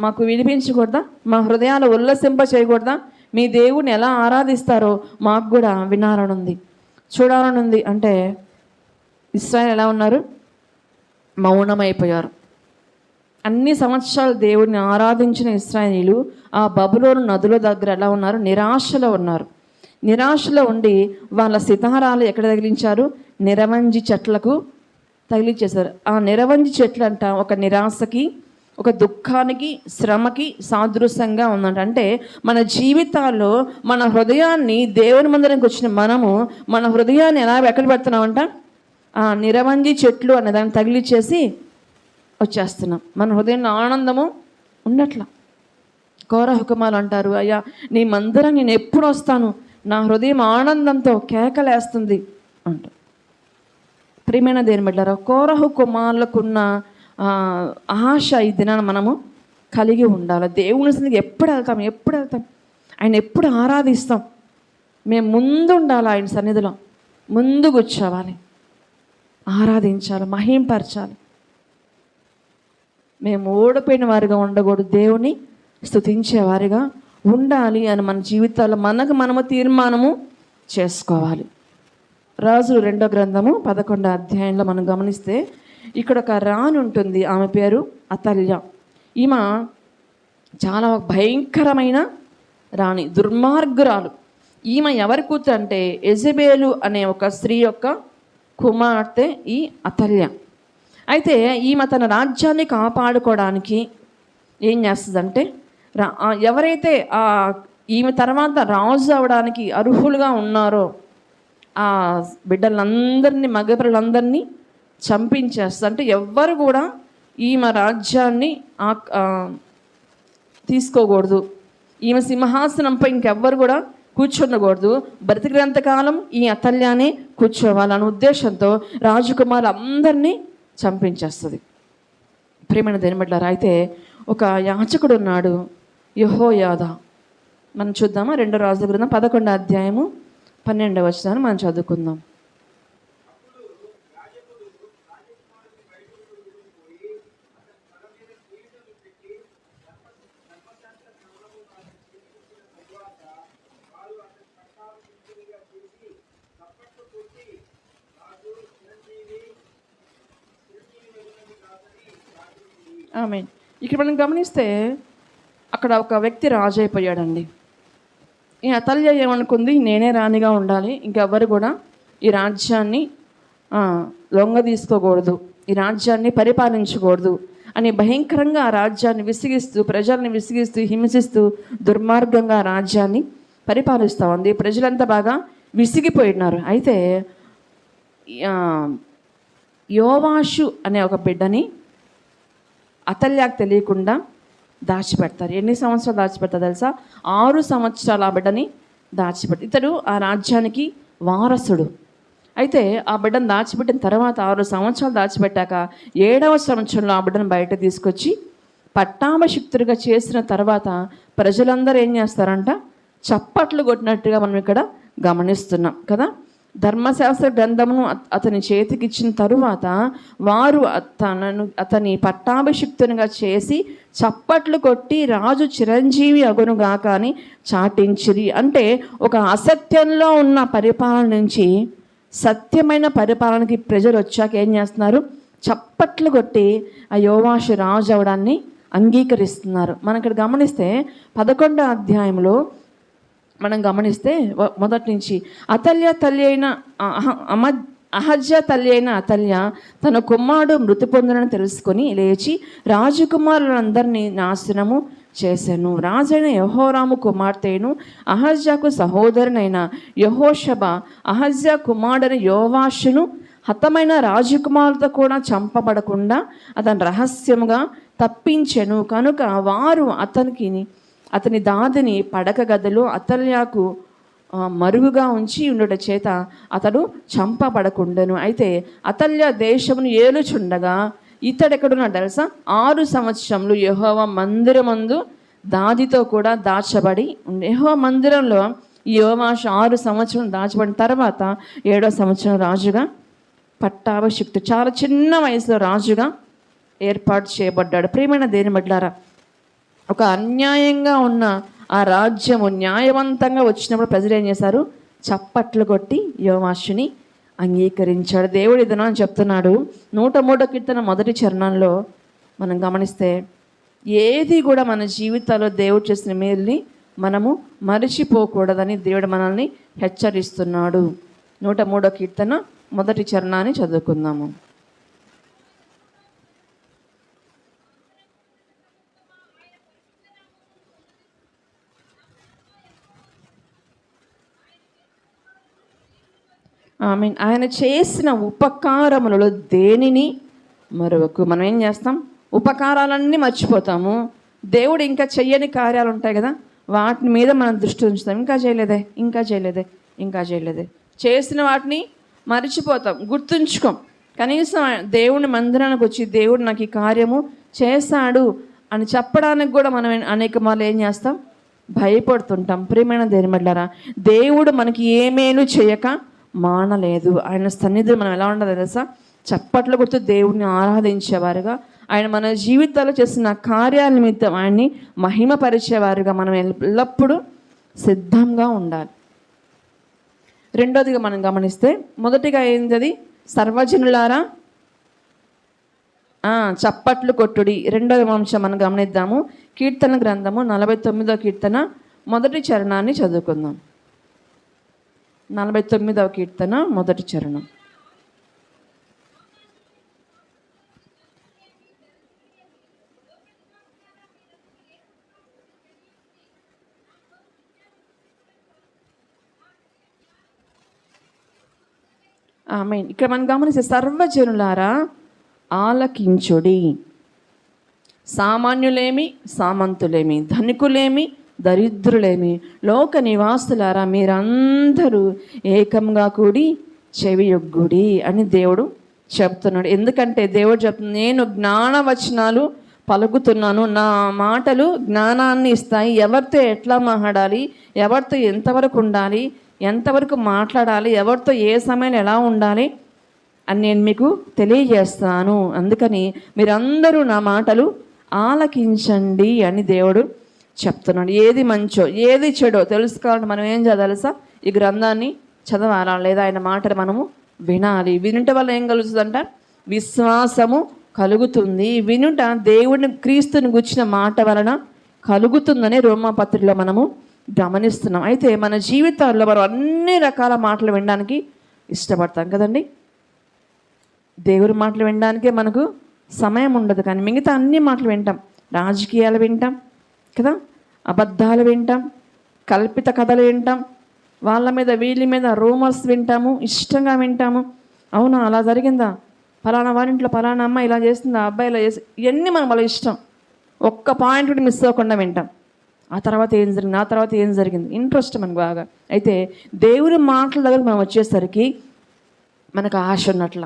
మాకు వినిపించకూడదా, మా హృదయాలు ఉల్లసింప చేయకూడదా, మీ దేవుని ఎలా ఆరాధిస్తారో మాకు కూడా వినాలనుంది, చూడాలనుంది అంటే ఇశ్రాయేలు ఎలా ఉన్నారు? మౌనమైపోయారు. అన్ని సంవత్సరాలు దేవుడిని ఆరాధించిన ఇశ్రాయేలీలు ఆ బబులోను నదుల దగ్గర ఎలా ఉన్నారు? నిరాశలో ఉన్నారు. నిరాశలో ఉండి వాళ్ళ సితారాలు ఎక్కడ తగిలించారు? నిరవంజి చెట్లకు తగిలించేశారు. ఆ నిరవంజి చెట్లు అంట ఒక నిరాశకి, ఒక దుఃఖానికి, శ్రమకి సాదృశ్యంగా ఉందంట. అంటే మన జీవితాల్లో మన హృదయాన్ని దేవుని మందిరానికి వచ్చిన మనము మన హృదయాన్ని ఎలా ఎక్కడ పెడుతున్నామంట? ఆ నిరవంజి చెట్లు అనే దాన్ని తగిలిచ్చేసి వచ్చేస్తున్నాం. మన హృదయంలో ఆనందము ఉన్నట్ల. కోరహు కుమారులు అంటారు, అయ్యా నీ మందిరం నేను ఎప్పుడు వస్తాను, నా హృదయం ఆనందంతో కేకలేస్తుంది అంట. ప్రియమైన దేవుని బిడ్డలారా, కోరహు కుమారులకున్న ఆశ ఈ దినాన మనము కలిగి ఉండాలి. దేవుని సన్నిధికి ఎప్పుడు వెళ్తాం, ఆయన ఎప్పుడు ఆరాధిస్తాం. మేము ముందు ఉండాలి, ఆయన సన్నిధిలో ముందు కూర్చోవాలి, ఆరాధించాలి, మహింపరచాలి. మేము ఓడిపోయిన వారిగా ఉండకూడదు, దేవుని స్తుతించేవారిగా ఉండాలి అని మన జీవితాల్లో మనకు మనము తీర్మానము చేసుకోవాలి. రాజులు 2వ గ్రంథము 11వ అధ్యాయంలో మనం గమనిస్తే ఇక్కడ ఒక రాణి ఉంటుంది. ఆమె పేరు అతల్య. ఈమె చాలా భయంకరమైన రాణి, దుర్మార్గురాలు. ఈమె ఎవరి కూతురు అంటే యెజబెలు అనే ఒక స్త్రీ యొక్క కుమార్తె ఈ అతల్య. అయితే ఈమె తన రాజ్యాన్ని కాపాడుకోవడానికి ఏం చేస్తుందంటే ఎవరైతే ఈమె తర్వాత రాజు అవడానికి అర్హులుగా ఉన్నారో ఆ బిడ్డలందరినీ, మగపిల్లలందరినీ చంపించేస్తుంది. అంటే ఎవ్వరు కూడా ఈమె రాజ్యాన్ని తీసుకోకూడదు, ఈమె సింహాసనంపై ఇంకెవ్వరు కూడా కూర్చుండకూడదు, బ్రతికినంతకాలం ఈ అతల్యానే కూర్చోవాలనే ఉద్దేశంతో రాజకుమారులు అందరినీ చంపించేస్తుంది. ప్రియమైన దేని బిడ్డలారా, అయితే ఒక యాజకుడు ఉన్నాడు, యెహోయాదా. మనం చూద్దామా? 2 రాజుల గ్రంథం 11వ అధ్యాయము 12వ వచనాన్ని మనం చదువుకుందాం. ఆమేన్. ఇక్కడ మనం గమనిస్తే అక్కడ ఒక వ్యక్తి రాజు అయిపోయాడండి. ఈ అతల్య ఏమనుకుంది, నేనే రాణిగా ఉండాలి, ఇంకెవ్వరు కూడా ఈ రాజ్యాన్ని లొంగ తీసుకోకూడదు, ఈ రాజ్యాన్ని పరిపాలించకూడదు అని భయంకరంగా ఆ రాజ్యాన్ని విసిగిస్తూ, ప్రజల్ని విసిగిస్తూ, హింసిస్తూ, దుర్మార్గంగా ఆ రాజ్యాన్ని పరిపాలిస్తూ ఉంది. ప్రజలంతా బాగా విసిగిపోయినారు. అయితే యోవాషు అనే ఒక బిడ్డని అతల్యాకు తెలియకుండా దాచిపెడతారు. ఎన్ని సంవత్సరాలు దాచిపెడతారు తెలుసా? 6 సంవత్సరాలు ఆ బిడ్డని దాచిపెడతారు. ఇతడు ఆ రాజ్యానికి వారసుడు. అయితే ఆ బిడ్డను దాచిపెట్టిన తర్వాత 6 సంవత్సరాలు దాచిపెట్టాక 7వ సంవత్సరంలో ఆ బిడ్డను బయట తీసుకొచ్చి పట్టాభిషిక్తుడిగా చేసిన తర్వాత ప్రజలందరూ ఏం చేస్తారంట? చప్పట్లు కొట్టినట్టుగా మనం ఇక్కడ గమనిస్తున్నాం కదా. ధర్మశాస్త్ర గ్రంథమును అతని చేతికిచ్చిన తరువాత వారు అతని పట్టాభిషిక్తునిగా చేసి చప్పట్లు కొట్టి రాజు చిరంజీవి అగునుగా కానీ చాటించిరి. అంటే ఒక అసత్యంలో ఉన్న పరిపాలన నుంచి సత్యమైన పరిపాలనకి ప్రజలు వచ్చాక ఏం చేస్తున్నారు? చప్పట్లు కొట్టి ఆ యోవాషు రాజు అవడాన్ని అంగీకరిస్తున్నారు. మనం ఇక్కడ గమనిస్తే 11వ అధ్యాయంలో మనం గమనిస్తే మొదటి నుంచి అతల్య తల్లి అయిన అహజ్యా తల్లి అయిన అతల్య తన కుమారుడు మృతి పొందనని తెలుసుకొని లేచి రాజకుమారులందరినీ నాశనము చేశాను. రాజైన యెహోరాము కుమార్తెను అహజ్యాకు సహోదరునైన యెహోషబ అహజ్యా కుమారుడైన యోవాషును హతమైన రాజకుమారులతో కూడా చంపబడకుండా అతను రహస్యముగా తప్పించెను. కనుక వారు అతని దాదిని పడక గదిలో అతల్యాకు మరుగుగా ఉంచి ఉండుట చేత అతడు చంపబడకుండెను. అయితే అతల్య దేశమును ఏలుచుండగా ఇతడెక్కడున్నాడు తెలుసా? 6 సంవత్సరములు యెహోవా మందిరమందు దాదితో కూడా దాచబడి ఉండే. యెహోవా మందిరంలో ఈ యోవాషు 6 సంవత్సరం దాచబడిన తర్వాత 7వ సంవత్సరం రాజుగా పట్టాభిషిక్తుడు, చాలా చిన్న వయసులో రాజుగా ఏర్పాటు చేయబడ్డాడు. ప్రియమైన దేని బిడ్డలారా, ఒక అన్యాయంగా ఉన్న ఆ రాజ్యము న్యాయవంతంగా వచ్చినప్పుడు ప్రజలు ఏం చేశారు? చప్పట్లు కొట్టి యోవాషుని అంగీకరించాడు. దేవుడు ఇదనని చెప్తున్నాడు. 103వ కీర్తన 1వ చరణంలో మనం గమనిస్తే ఏది కూడా మన జీవితాల్లో దేవుడు చేసిన మేలుని మనము మరిచిపోకూడదని దేవుడు మనల్ని హెచ్చరిస్తున్నాడు. 103వ కీర్తన 1వ చరణాన్ని చదువుకుందాము. ఆమేన్. ఆయన చేసిన ఉపకారములలో దేనిని మరొక మనం ఏం చేస్తాం? ఉపకారాలన్నీ మర్చిపోతాము. దేవుడు ఇంకా చెయ్యని కార్యాలు ఉంటాయి కదా, వాటి మీద మనం దృష్టి ఉంచుతాం. ఇంకా చేయలేదే, ఇంకా చేయలేదే, ఇంకా చేయలేదే. చేసిన వాటిని మర్చిపోతాం, గుర్తుంచుకోం. కనీసం దేవుని మందిరానికి వచ్చి దేవుడు నాకు ఈ కార్యము చేశాడు అని చెప్పడానికి కూడా మనం అనేక మార్లు ఏం చేస్తాం? భయపడుతుంటాం. ప్రియమైన దేని బిడ్డలారా, దేవుడు మనకి ఏ మేలు చేయక మానలేదు. ఆయన సన్నిధిలో మనం ఎలా ఉండాలి తెలుసా? చప్పట్లు కొడుతూ దేవుడిని ఆరాధించేవారుగా, ఆయన మన జీవితాల్లో చేసిన కార్యాల నిమిత్తం ఆయన్ని మహిమపరిచేవారుగా మనం ఎల్లప్పుడూ సిద్ధంగా ఉండాలి. రెండోదిగా మనం గమనిస్తే మొదటిగా ఏంది అది? సర్వజనులారా చప్పట్లు కొట్టుడి. రెండవ అంశం మనం గమనిద్దాము. కీర్తన గ్రంథము 49వ కీర్తన మొదటి చరణాన్ని చదువుకుందాం. 49వ కీర్తన మొదటి చరణం. ఆమేన్. ఇక్కడ మనం గమనిస్తే సర్వజనులారా ఆలకించుడి. సామాన్యులేమి సామంతులేమి, ధనికులేమి దరిద్రులేమి, లోక నివాసులారా మీరందరూ ఏకంగా కూడి చెవియొగ్గుడి అని దేవుడు చెప్తున్నాడు. ఎందుకంటే దేవుడు చెప్తున్నాడు, నేను జ్ఞానవచనాలు పలుకుతున్నాను, నా మాటలు జ్ఞానాన్ని ఇస్తాయి. ఎవరితో ఎట్లా మాట్లాడాలి, ఎవరితో ఎంతవరకు ఉండాలి, ఎంతవరకు మాట్లాడాలి, ఎవరితో ఏ సమయంలో ఎలా ఉండాలి అని నేను మీకు తెలియజేస్తాను. అందుకని మీరందరూ నా మాటలు ఆలకించండి అని దేవుడు చెప్తున్నాడు. ఏది మంచో ఏది చెడో తెలుసుకోవాలంటే మనం ఏం చదవాలసా? ఈ గ్రంథాన్ని చదవాలా, లేదా ఆయన మాటలు మనము వినాలి. వినుట వల్ల ఏం కలుగుతుందంట? విశ్వాసము కలుగుతుంది. వినుట దేవుడిని క్రీస్తుని గుర్చిన మాట వలన కలుగుతుందని రోమాపత్రికలో మనము గమనిస్తున్నాం. అయితే మన జీవితాల్లో మనం అన్ని రకాల మాటలు వినడానికి ఇష్టపడతాం కదండి. దేవుడి మాటలు వినడానికే మనకు సమయం ఉండదు, కానీ మిగతా అన్ని మాటలు వింటాం. రాజకీయాలు వింటాం కదా, అబద్ధాలు వింటాం, కల్పిత కథలు వింటాం, వాళ్ళ మీద వీళ్ళ మీద రూమర్స్ వింటాము, ఇష్టంగా వింటాము. అవునా, అలా జరిగిందా, ఫలానా వారింట్లో ఫలానా అమ్మ ఇలా చేస్తుందా, అబ్బాయి ఇలా చేసి, ఇవన్నీ మనం వాళ్ళ ఇష్టం. ఒక్క పాయింట్ కూడా మిస్ అవ్వకుండా వింటాం. ఆ తర్వాత ఏం జరిగింది, ఆ తర్వాత ఏం జరిగింది, ఇంట్రెస్ట్ మనకు బాగా. అయితే దేవుడి మాటల దగ్గర మనం వచ్చేసరికి మనకు ఆశ ఉన్నట్ల,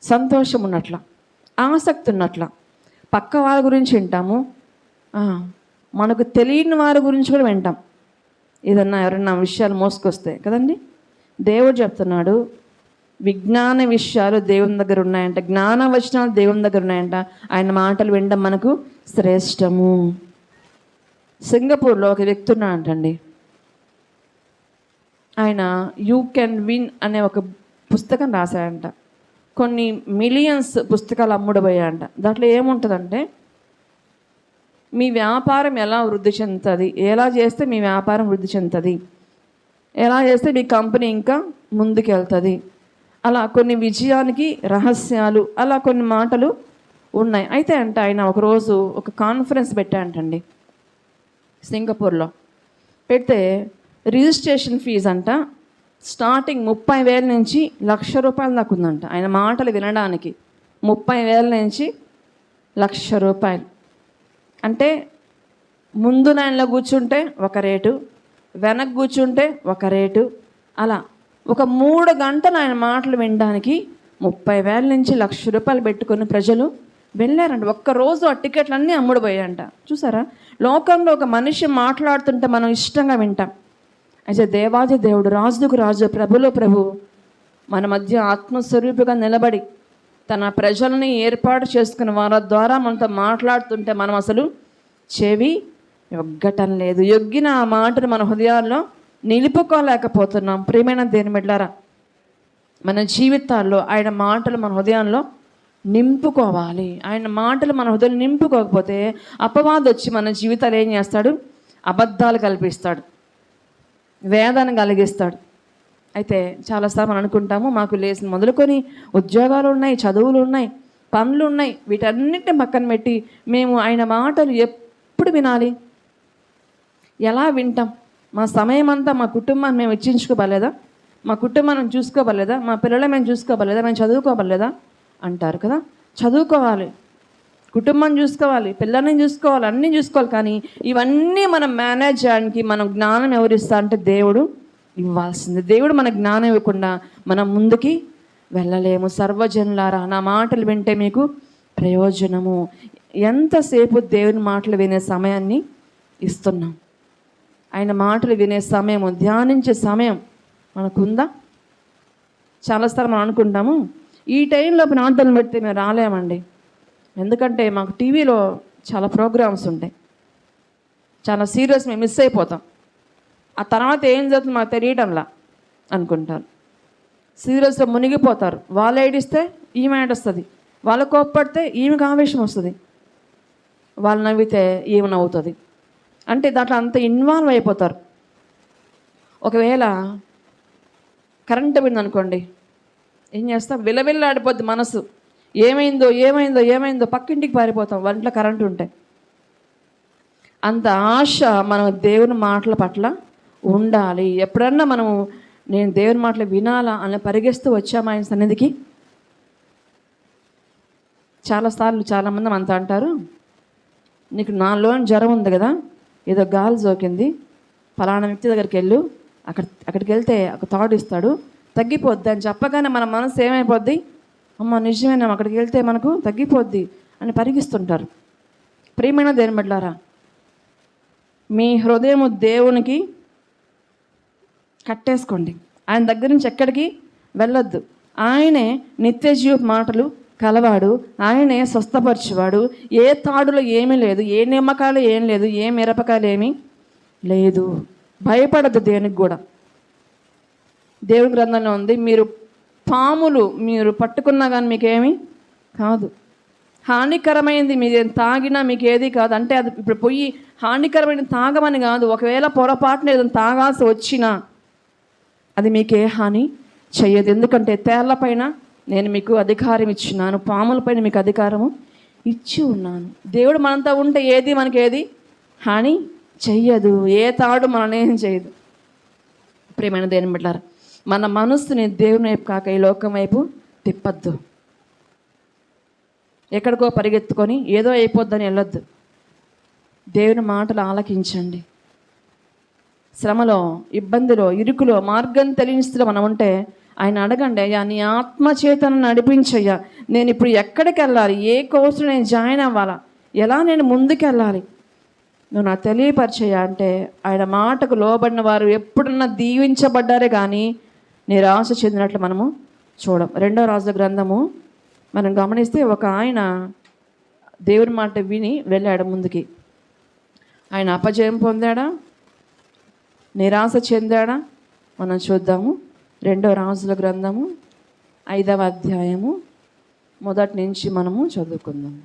సంతోషం ఉన్నట్ల, ఆసక్తి ఉన్నట్ల. పక్క వాళ్ళ గురించి వింటాము, మనకు తెలియని వారి గురించి కూడా వింటాం. ఏదన్నా ఎవరన్నా విషయాలు మోసుకొస్తే కదండి. దేవుడు చెప్తున్నాడు, విజ్ఞాన విషయాలు దేవుని దగ్గర ఉన్నాయంట, జ్ఞాన వచనాలు దేవుని దగ్గర ఉన్నాయంట. ఆయన మాటలు వినడం మనకు శ్రేష్టము. సింగపూర్లో ఒక వ్యక్తి ఉన్నాడంటండి. ఆయన యూ కెన్ విన్ అనే ఒక పుస్తకం రాశాడంట. కొన్ని మిలియన్స్ పుస్తకాలు అమ్ముడుపోయాయంట. దాంట్లో ఏముంటుందంటే, మీ వ్యాపారం ఎలా వృద్ధి చెందుతుంది, ఎలా చేస్తే మీ వ్యాపారం వృద్ధి చెందుతుంది, ఎలా చేస్తే మీ కంపెనీ ఇంకా ముందుకెళ్తుంది, అలా కొన్ని విజయానికి రహస్యాలు, అలా కొన్ని మాటలు ఉన్నాయి. అయితే అంటే ఆయన ఒకరోజు ఒక కాన్ఫరెన్స్ పెట్టాడంటండి సింగపూర్లో. పెడితే రిజిస్ట్రేషన్ ఫీజు అంట స్టార్టింగ్ 30,000 నుంచి ₹1,00,000 దాకా ఉందంట. ఆయన మాటలు వినడానికి 30,000 నుంచి ₹1,00,000. అంటే ముందు లైన్లో కూర్చుంటే ఒక రేటు, వెనక్కి కూర్చుంటే ఒక రేటు, అలా ఒక 3 గంటలు ఆయన మాటలు వినడానికి 30,000 నుంచి ₹1,00,000 పెట్టుకుని ప్రజలు వెళ్ళారంట. ఒక్కరోజు ఆ టికెట్లు అన్నీ అమ్ముడుపోయాయంట. చూసారా, లోకంలో ఒక మనిషి మాట్లాడుతుంటే మనం ఇష్టంగా వింటాం. అయితే దేవాది దేవుడు, రాజుకు రాజు, ప్రభులో ప్రభు మన మధ్య ఆత్మస్వరూపిగా నిలబడి తన ప్రజల్ని ఏర్పాటు చేసుకుని వారి ద్వారా మనతో మాట్లాడుతుంటే మనం అసలు చెవి యొగ్గటం లేదు. యొగ్గిన ఆ మాటను మన హృదయాల్లో నిలుపుకోలేకపోతున్నాం. ప్రియమైన దేవుని బిడ్డలారా, మన జీవితాల్లో ఆయన మాటలు మన హృదయంలో నింపుకోవాలి. ఆయన మాటలు మన హృదయం నింపుకోకపోతే అపవాది వచ్చి మన జీవితాలు ఏం చేస్తాడు? అబద్ధాలు కల్పిస్తాడు, వేదన కలిగిస్తాడు. అయితే చాలాసార్లు మనం అనుకుంటాము, మాకు లేచిన మొదలుకొని ఉద్యోగాలు ఉన్నాయి, చదువులు ఉన్నాయి, పనులు ఉన్నాయి, వీటన్నిటిని పక్కన పెట్టి మేము ఆయన మాటలు ఎప్పుడు వినాలి, ఎలా వింటాం? మా సమయం అంతా మా కుటుంబాన్ని మేము ఇచ్చించుకోబలేదా, మా కుటుంబాన్ని చూసుకోబలేదా, మా పిల్లలు మేము చూసుకోబలేదా, మేము చదువుకోబలేదా అంటారు కదా. చదువుకోవాలి, కుటుంబం చూసుకోవాలి, పిల్లల్ని చూసుకోవాలి, అన్నీ చూసుకోవాలి. కానీ ఇవన్నీ మనం మేనేజ్ చేయడానికి మనం జ్ఞానం ఎవరిస్తా అంటే దేవుడు ఇవ్వాల్సింది. దేవుడు మన జ్ఞానం ఇవ్వకుండా మనం ముందుకి వెళ్ళలేము. సర్వజనులారా నా మాటలు వింటే మీకు ప్రయోజనము. ఎంతసేపు దేవుని మాటలు వినే సమయాన్ని ఇస్తున్నాం? ఆయన మాటలు వినే సమయము, ధ్యానించే సమయం మనకుందా? చాలాసార్లు మనం అనుకుంటాము, ఈ టైంలో ప్రార్థనలు పెడితే మేము రాలేమండి, ఎందుకంటే మాకు టీవీలో చాలా ప్రోగ్రామ్స్ ఉంటాయి, చాలా సీరియస్ మేము మిస్ అయిపోతాం, ఆ తర్వాత ఏం జరుగుతుంది మాకు తెలియటంలా. అనుకుంటారు. సీరియల్స్లో మునిగిపోతారు. వాళ్ళు ఏడిస్తే ఈమె ఏడుస్తుంది, వాళ్ళు కోప్పడితే ఈమెకు ఆవేశం వస్తుంది, వాళ్ళు నవ్వితే ఈమె నవ్వుతుంది. అంటే దాంట్లో అంత ఇన్వాల్వ్ అయిపోతారు. ఒకవేళ కరెంటు పోయింది అనుకోండి, ఏం చేస్తాం? విలవిల్లాడిపోద్ది మనసు. ఏమైందో ఏమైందో ఏమైందో పక్కింటికి పారిపోతాం వాళ్ళ ఇంట్లో కరెంటు ఉంటే. అంత ఆశ మనం దేవుని మాటల పట్ల ఉండాలి. ఎప్పుడన్నా మనము నేను దేవుని మాటలు వినాలా అని పరిగెస్తూ వచ్చాము ఆయన సన్నిధికి. చాలాసార్లు చాలామంది మనతో అంటారు, నీకు నాలో జ్వరం ఉంది కదా, ఏదో గాలి జోకింది, ఫలానా వ్యక్తి దగ్గరికి వెళ్ళు, అక్కడికి వెళ్తే ఒక తాడు ఇస్తాడు, తగ్గిపోద్ది అని చెప్పగానే మన మనసు ఏమైపోద్ది? అమ్మ నిజమేనా, అక్కడికి వెళ్తే మనకు తగ్గిపోద్ది అని పరిగిస్తుంటారు. ప్రియమైన దేవుని బిడ్డలారా, మీ హృదయము దేవునికి కట్టేసుకోండి. ఆయన దగ్గర నుంచి ఎక్కడికి వెళ్ళొద్దు. ఆయనే నిత్యజీవ మాటలు కలవాడు, ఆయనే స్వస్థపరచువాడు. ఏ తాడులో ఏమీ లేదు, ఏ నిమ్మకాయలు ఏం లేదు, ఏ మిరపకాయలు ఏమీ లేదు. భయపడద్దు దేనికి కూడా. దేవుని గ్రంథంలో ఉంది, మీరు పాములు మీరు పట్టుకున్నా కానీ మీకేమీ కాదు, హానికరమైనది మీరు తాగినా మీకు ఏది కాదు. అంటే అది ఇప్పుడు పోయి హానికరమైన తాగమని కాదు, ఒకవేళ పొరపాటున ఏదైనా తాగాల్సి వచ్చినా అది మీకు ఏ హాని చెయ్యదు. ఎందుకంటే తేళ్లపైన నేను మీకు అధికారం ఇచ్చినాను, పాములపైన మీకు అధికారము ఇచ్చి ఉన్నాను. దేవుడు మనతో ఉంటే ఏది మనకి ఏది హాని చెయ్యదు, ఏ తాడు మననేం చేయదు. ప్రియమైన దేవుని బిడ్డలారా, మన మనస్సుని దేవుని వైపు కాక ఈ లోకం వైపు తిప్పద్దు. ఎక్కడికో పరిగెత్తుకొని ఏదో అయిపోద్దని వెళ్ళొద్దు. దేవుని మాటలు ఆలకించండి. శ్రమలో, ఇబ్బందిలో, ఇరుకులో, మార్గం తెలియని స్థితిలో మనం ఉంటే ఆయన అడగండి, అయ్యా నీ ఆత్మచేతను నడిపించయ్యా, నేను ఇప్పుడు ఎక్కడికి వెళ్ళాలి, ఏ కోర్సు నేను జాయిన్ అవ్వాలా, ఎలా నేను ముందుకు వెళ్ళాలి, నువ్వు నాకు తెలియపరిచయ్యా అంటే ఆయన మాటకు లోబడిన వారు ఎప్పుడన్నా దీవించబడ్డారే కానీ నిరాశ చెందినట్లు మనము చూడం. 2వ రాజుల గ్రంథము మనం గమనిస్తే ఒక ఆయన దేవుని మాట విని వెళ్ళాడు ముందుకి. ఆయన అపజయం పొందాడా, నిరాశ చెందాడా? మనం చూద్దాము. 2వ రాజుల గ్రంథము 5వ అధ్యాయము మొదటి నుంచి మనము చదువుకుందాం.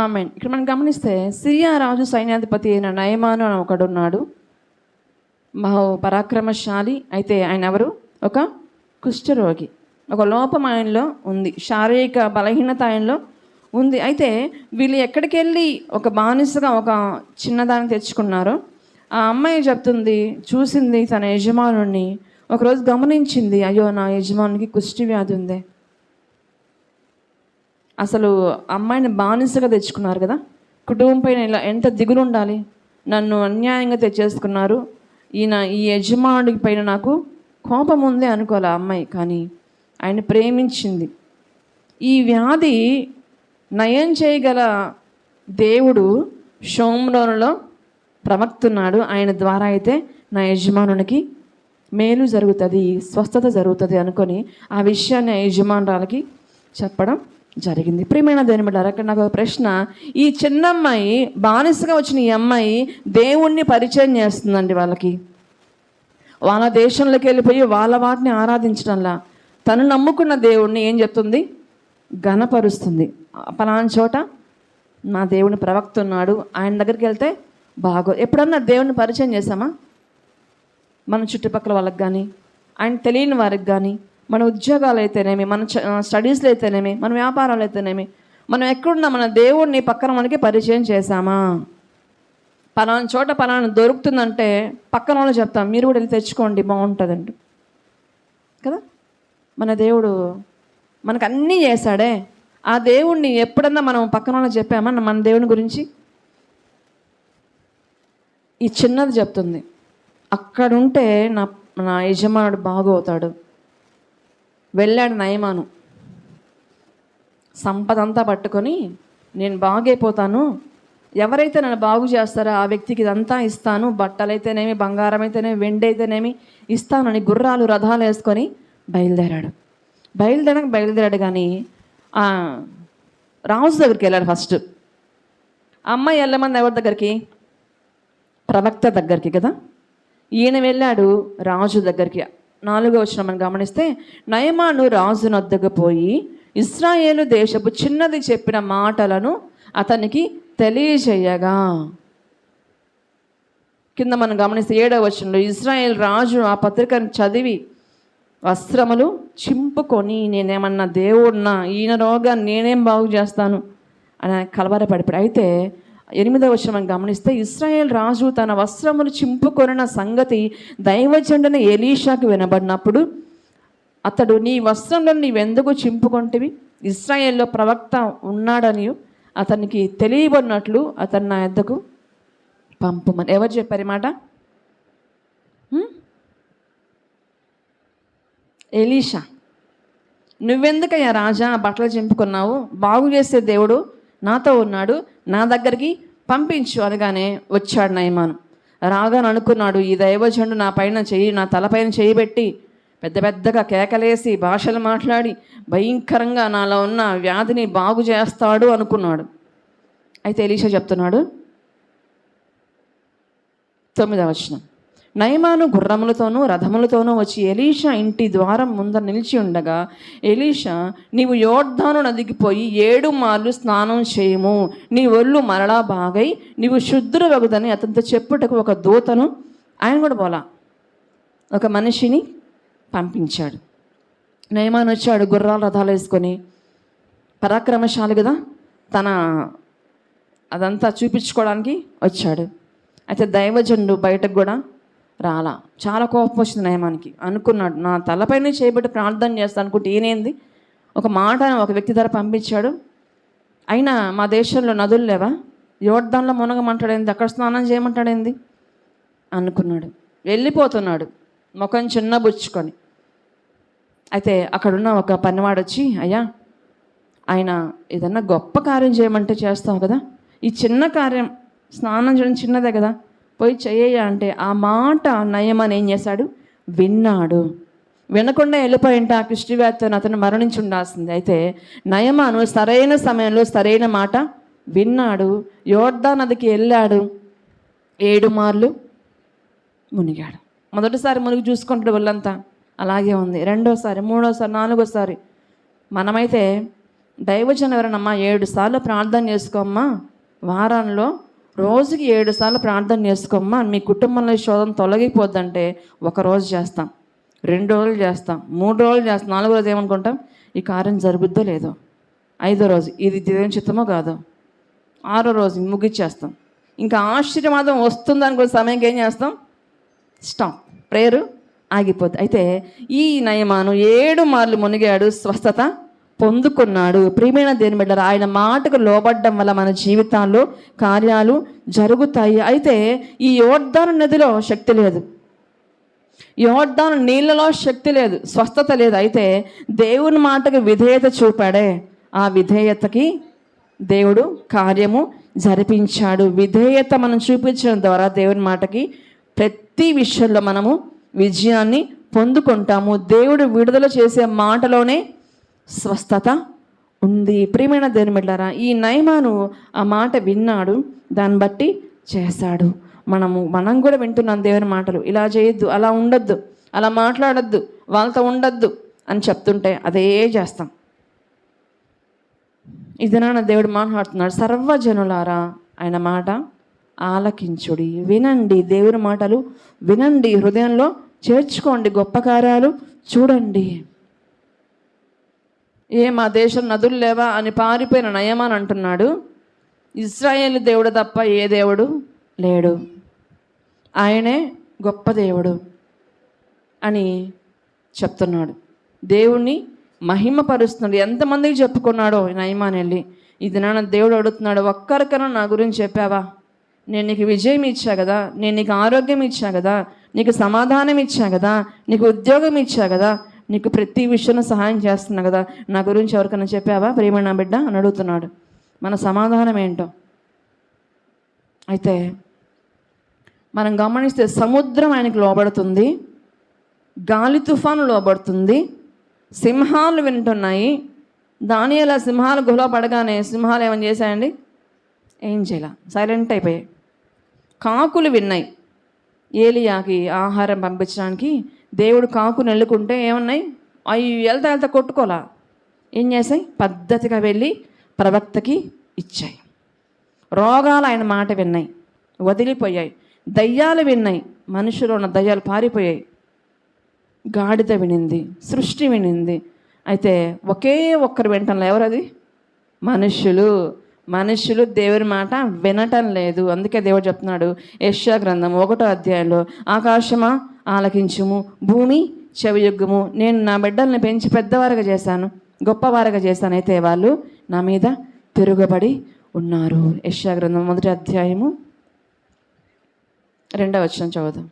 ఆమేన్. ఇక్కడ మనం గమనిస్తే సిరియా రాజు సైన్యాధిపతి అయిన నయమాను అని ఒకడున్నాడు, మహో పరాక్రమశాలి. అయితే ఆయన ఎవరు? ఒక కుష్ఠరోగి. ఒక లోపం ఆయనలో ఉంది, శారీరక బలహీనత ఆయనలో ఉంది. అయితే వీళ్ళు ఎక్కడికి వెళ్ళి ఒక బానిసగా ఒక చిన్నదాన్ని తెచ్చుకున్నారో ఆ అమ్మాయి చెప్తుంది, చూసింది తన యజమానుడిని, ఒకరోజు గమనించింది, అయ్యో నా యజమానికి కుష్టి వ్యాధి ఉంది. అసలు అమ్మాయిని బానిసగా తెచ్చుకున్నారు కదా, కుటుంబం పైన ఇలా ఎంత దిగులు ఉండాలి. నన్ను అన్యాయంగా తెచ్చేసుకున్నారు, ఈ యజమానుడి పైన నాకు కోపం ఉంది అనుకోవాలి ఆ అమ్మాయి. కానీ ఆయన ప్రేమించింది. ఈ వ్యాధి నయం చేయగల దేవుడు షోమ్రోనులో ప్రవక్తున్నాడు. ఆయన ద్వారా అయితే నా యజమానునికి మేలు జరుగుతుంది, స్వస్థత జరుగుతుంది అనుకొని ఆ విషయాన్ని ఆ యజమానురాలకి చెప్పడం జరిగింది. ప్రియమైన దేవుని బిడ్డలారా, అక్కడ నాకు ఒక ప్రశ్న. ఈ చిన్నమ్మాయి బానిసగా వచ్చిన ఈ అమ్మాయి దేవుణ్ణి పరిచయం చేస్తుందండి వాళ్ళకి. వాళ్ళ దేశంలోకి వెళ్ళిపోయి వాళ్ళ వాటిని ఆరాధించడంలా తను నమ్ముకున్న దేవుణ్ణి ఏం చెప్తుంది? ఘనపరుస్తుంది. పలానా చోట నా దేవుని ప్రవక్త ఉన్నాడు, ఆయన దగ్గరికి వెళ్తే ఎప్పుడన్నా దేవుణ్ణి పరిచయం చేసామా? మన చుట్టుపక్కల వాళ్ళకి కానీ, ఆయన తెలియని వారికి కానీ, మన ఉద్యోగాలు అయితేనేమి, మన స్టడీస్లో అయితేనేమి, మన వ్యాపారాలు అయితేనేమి, మనం ఎక్కడున్నా మన దేవుణ్ణి పక్కన మనకి పరిచయం చేశామా? పలానా చోట పలానా దొరుకుతుందంటే పక్కన వాళ్ళు చెప్తాం, మీరు కూడా వెళ్ళి తెచ్చుకోండి బాగుంటుందండి కదా. మన దేవుడు మనకు అన్నీ చేశాడే, ఆ దేవుణ్ణి ఎప్పుడన్నా మనం పక్కన వాళ్ళకి చెప్పామా మన దేవుని గురించి? ఈ చిన్నది చెప్తుంది, అక్కడుంటే నా నా యజమానుడు బాగవుతాడు. వెళ్ళాడు నయమాను, సంపద అంతా పట్టుకొని నేను బాగైపోతాను, ఎవరైతే నన్ను బాగు చేస్తారో ఆ వ్యక్తికి ఇదంతా ఇస్తాను, బట్టలైతేనేమి, బంగారం అయితేనేమి, వెండి అయితేనేమి ఇస్తానని గుర్రాలు రథాలు వేసుకొని బయలుదేరాడు. కానీ రాజు దగ్గరికి వెళ్ళాడు. ఫస్ట్ అమ్మాయి వెళ్ళమంది ఎవరి దగ్గరికి? ప్రవక్త దగ్గరికి కదా. ఈయన వెళ్ళాడు రాజు దగ్గరికి. 4వ వచనం మనం గమనిస్తే, నయమాను రాజు వద్దకు పోయి ఇశ్రాయేలు దేశపు చిన్నది చెప్పిన మాటలను అతనికి తెలియజేయగా, కింద మనం గమనిస్తే 7వ వచనంలో, ఇశ్రాయేల్ రాజు ఆ పత్రికను చదివి వస్త్రములు చింపుకొని, నేనేమన్నా దేవుడినా, ఈయన రోగాన్ని నేనేం బాగు చేస్తాను అని కలవరపడిపోయాడు. అయితే 8వ వచనం మనం గమనిస్తే, ఇశ్రాయేల్ రాజు తన వస్త్రములు చింపుకొనిన సంగతి దైవజనుడైన ఎలీషాకు వినబడినప్పుడు అతడు, నీ వస్త్రంలో నీవెందుకు చింపుకొంటివి? ఇశ్రాయేల్లో ప్రవక్త ఉన్నాడని అతనికి తెలియబడినట్లు అతను నా యొద్దకు పంపమని. ఎవరు చెప్పారు ఈ మాట? ఎలీషా. నువ్వెందుకయ్యా రాజా బట్టలు చింపుకున్నావు? బాగు చేసే దేవుడు నాతో ఉన్నాడు, నా దగ్గరికి పంపించు అనగానే వచ్చాడు నయమాను. రాగానే అనుకున్నాడు, ఈ దైవజనుడు నా తలపైన చేయబెట్టి పెద్ద పెద్దగా కేకలేసి భాషలు మాట్లాడి భయంకరంగా నాలో ఉన్న వ్యాధిని బాగు చేస్తాడు అనుకున్నాడు. అయితే ఎలీషా చెప్తున్నాడు 9వ వచనం, నయమాను గుర్రములతోనూ రథములతోనూ వచ్చి ఎలీషా ఇంటి ద్వారం ముందర నిలిచి ఉండగా, ఎలీషా, నీవు యోర్దాను నదికి పోయి 7 మార్లు స్నానం చేయము, నీ ఒళ్ళు మరలా బాగై నీవు శుద్ధుడు వగుదని అతనితో చెప్పుటకు ఒక దూతను, ఆయన కూడా పోలా, ఒక మనిషిని పంపించాడు. నయమాను వచ్చాడు గుర్రాల రథాలు వేసుకొని, పరాక్రమశాలి కదా, తన అదంతా చూపించుకోవడానికి వచ్చాడు. అయితే దైవజనుడు బయటకు కూడా రాలా. చాలా కోపం వచ్చింది నయమానికి. అనుకున్నాడు, నా తలపైన చేయబట్టి ప్రార్థన చేస్తాను అనుకుంటే ఈయనేంది ఒక మాట ఒక వ్యక్తి ద్వారా పంపించాడు. అయినా మా దేశంలో నదులు లేవా? యోర్దాన్లో మునగమంటాడేంది, అక్కడ స్నానం చేయమంటాడేంది అనుకున్నాడు. వెళ్ళిపోతున్నాడు ముఖం చిన్నబుచ్చుకొని. అయితే అక్కడున్న ఒక పనివాడు వచ్చి, అయ్యా, ఆయన ఏదన్నా గొప్ప కార్యం చేయమంటే చేస్తావు కదా, ఈ చిన్న కార్యం స్నానం చేయడం చిన్నదే కదా, పోయి చెయ్య అంటే ఆ మాట నయమాను ఏం చేశాడు? విన్నాడు. వినకుండా వెళ్ళిపోయింటే ఆ కుష్టివ్యాధితో అతను మరణించి ఉండాల్సింది. అయితే నయమాను సరైన సమయంలో సరైన మాట విన్నాడు. యోర్దాను నదికి వెళ్ళాడు, 7 మార్లు మునిగాడు. మొదటిసారి మునిగి చూసుకుంటాడు వాళ్ళంతా, అలాగే ఉంది. 2వసారి, 3వసారి, 4వసారి. మనమైతే దైవజనం ఎవరనమ్మా 7 సార్లు ప్రార్థన చేసుకోమ్మా, వారంలో రోజుకి 7 సార్లు ప్రార్థన చేసుకోమ్మా, మీ కుటుంబంలో శోధన తొలగిపోద్దంటే 1 రోజు చేస్తాం, 2 రోజులు చేస్తాం, 3 రోజులు చేస్తాం, 4వ రోజు ఏమనుకుంటాం? ఈ కార్యం జరుగుద్దో లేదో. 5వ రోజు ఇది దేవుని చిత్తమో కాదో. 6వ రోజు ముగిచ్చేస్తాం. ఇంకా ఆశీర్వాదం వస్తుందని కూడా సమయంకి ఏం చేస్తాం? స్టాప్, ప్రేయరు ఆగిపోద్ది. అయితే ఈ నయమాను 7 మార్లు మునిగాడు, స్వస్థత పొందుకున్నాడు. ప్రియమైన దేవుని బిడ్డలారా, ఆయన మాటకు లోబడ్డం వల్ల మన జీవితాల్లో కార్యాలు జరుగుతాయి. అయితే ఈ యోర్దాను నదిలో శక్తి లేదు, యోర్దాను నీళ్ళలో శక్తి లేదు, స్వస్థత లేదు. అయితే దేవుని మాటకు విధేయత చూపాడే, ఆ విధేయతకి దేవుడు కార్యము జరిపించాడు. విధేయత మనం చూపించడం ద్వారా దేవుని మాటకి ప్రతి విషయంలో మనము విజయాన్ని పొందుకుంటాము. దేవుడు విడుదల చేసే మాటలోనే స్వస్థత ఉంది. ప్రియమైన దేవుని బిడ్డలారా, ఈ నయమాను ఆ మాట విన్నాడు, దాన్ని బట్టి చేశాడు. మనం కూడా వింటున్నాం దేవుని మాటలు, ఇలా చేయొద్దు, అలా ఉండొద్దు, అలా మాట్లాడొద్దు, వాళ్ళతో ఉండొద్దు అని చెప్తుంటే అదే చేస్తాం. ఇది నా దేవుడు మాట్లాడుతున్నాడు, సర్వజనులారా ఆయన మాట ఆలకించుడి, వినండి, దేవుని మాటలు వినండి, హృదయంలో చేర్చుకోండి, గొప్ప కార్యాలు చూడండి. మా దేశం నదులు లేవా అని పారిపోయిన నయమాను అంటున్నాడు, ఇశ్రాయేలు దేవుడు తప్ప ఏ దేవుడు లేడు, ఆయనే గొప్ప దేవుడు అని చెప్తున్నాడు. దేవుణ్ణి మహిమపరుస్తున్నాడు. ఎంతమందికి చెప్పుకున్నాడో నయమాన్ వెళ్ళి. ఇది నాన్న దేవుడు అడుగుతున్నాడు, ఒక్కరికైనా నా గురించి చెప్పావా? నేను నీకు విజయం ఇచ్చా కదా, నేను నీకు ఆరోగ్యం ఇచ్చా కదా, నీకు సమాధానం ఇచ్చా కదా, నీకు ఉద్యోగం ఇచ్చా కదా, నీకు ప్రతి విషయంలో సహాయం చేస్తున్నా కదా, నా గురించి ఎవరికైనా చెప్పావా ప్రియమైన నా బిడ్డ అని అడుగుతున్నాడు. మన సమాధానం ఏంటో. అయితే మనం గమనిస్తే సముద్రం ఆయనకు లోబడుతుంది, గాలి తుఫాను లోబడుతుంది, సింహాలు వింటున్నాయి. దానియేలు సింహాలు గుహలో పడగానే సింహాలు ఏమని చేశాయండి? ఏం చేయాల, సైలెంట్ అయిపోయాయి. కాకులు విన్నాయి. ఏలియాకి ఆహారం పంపించడానికి దేవుడు కాకుని వెళ్ళుకుంటే ఏమన్నాయి? అవి వెళ్తా కొట్టుకోలా. ఏం చేసాయి? పద్ధతిగా వెళ్ళి ప్రవక్తకి ఇచ్చాయి. రోగాలు ఆయన మాట విన్నాయి, వదిలిపోయాయి. దయ్యాలు విన్నాయి, మనుషులు ఉన్న దయ్యాలు పారిపోయాయి. గాడిద వినింది, సృష్టి వినింది. అయితే ఒకే ఒక్కరు వింటంలో, ఎవరది? మనుషులు దేవుని మాట వినటం లేదు. అందుకే దేవుడు చెప్తున్నాడు యెషయా గ్రంథం 1వ అధ్యాయంలో, ఆకాశమా ఆలకించుము, భూమి చెవియొగ్గుము, నేను నా బిడ్డల్ని పెంచి పెద్దవారుగా చేశాను, గొప్పవారుగా చేశాను, అయితే వాళ్ళు నా మీద తిరుగుబడి ఉన్నారు. యెషయా గ్రంథం 1వ అధ్యాయము 2వ వచనం చదువుదాం.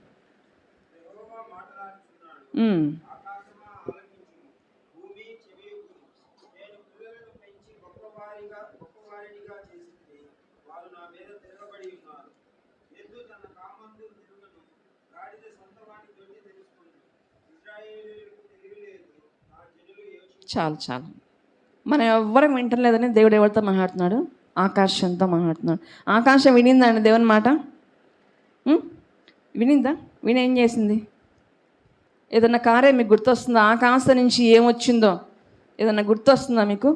చాలు మనం ఎవ్వరం వింటలేదని దేవుడు ఎవరితో మాట్లాడుతున్నాడు? ఆకాశంతో మాట్లాడుతున్నాడు. ఆకాశం వినిందా అండి దేవుని మాట? వినిందా? విని ఏం చేసింది? ఏదన్నా కార్యం మీకు గుర్తొస్తుందా? ఆకాశం నుంచి ఏమొచ్చిందో ఏదన్నా గుర్తొస్తుందా మీకు?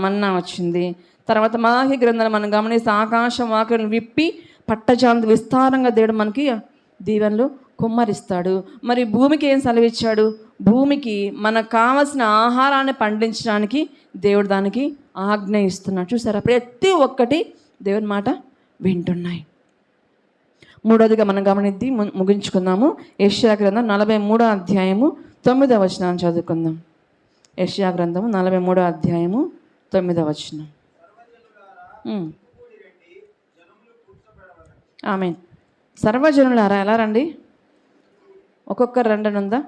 మన్నా వచ్చింది. తర్వాత మలాఖీ గ్రంథాలు మనం గమనిస్తే ఆకాశం వాకులను విప్పి పట్టజాంతి విస్తారంగా దేవుడు మనకి దీవెనలు కుమ్మరిస్తాడు. మరి భూమికి ఏం సెలవిచ్చాడు? భూమికి మనకు కావలసిన ఆహారాన్ని పండించడానికి దేవుడు దానికి ఆజ్ఞ ఇస్తున్నాడు. చూసారా, ప్రతి ఒక్కటి దేవుని మాట వింటున్నాయి. మూడోదిగా మనం గమనిద్ది ముగించుకుందాము. యెషయా గ్రంథం 43వ అధ్యాయము 9వ వచనాన్ని చదువుకుందాం. యెషయా గ్రంథము 43వ అధ్యాయము 9వ వచనం. ఆమేన్. సర్వజనులారా ఎలా రండి? ఒక్కొక్కరు రండి ఉందా?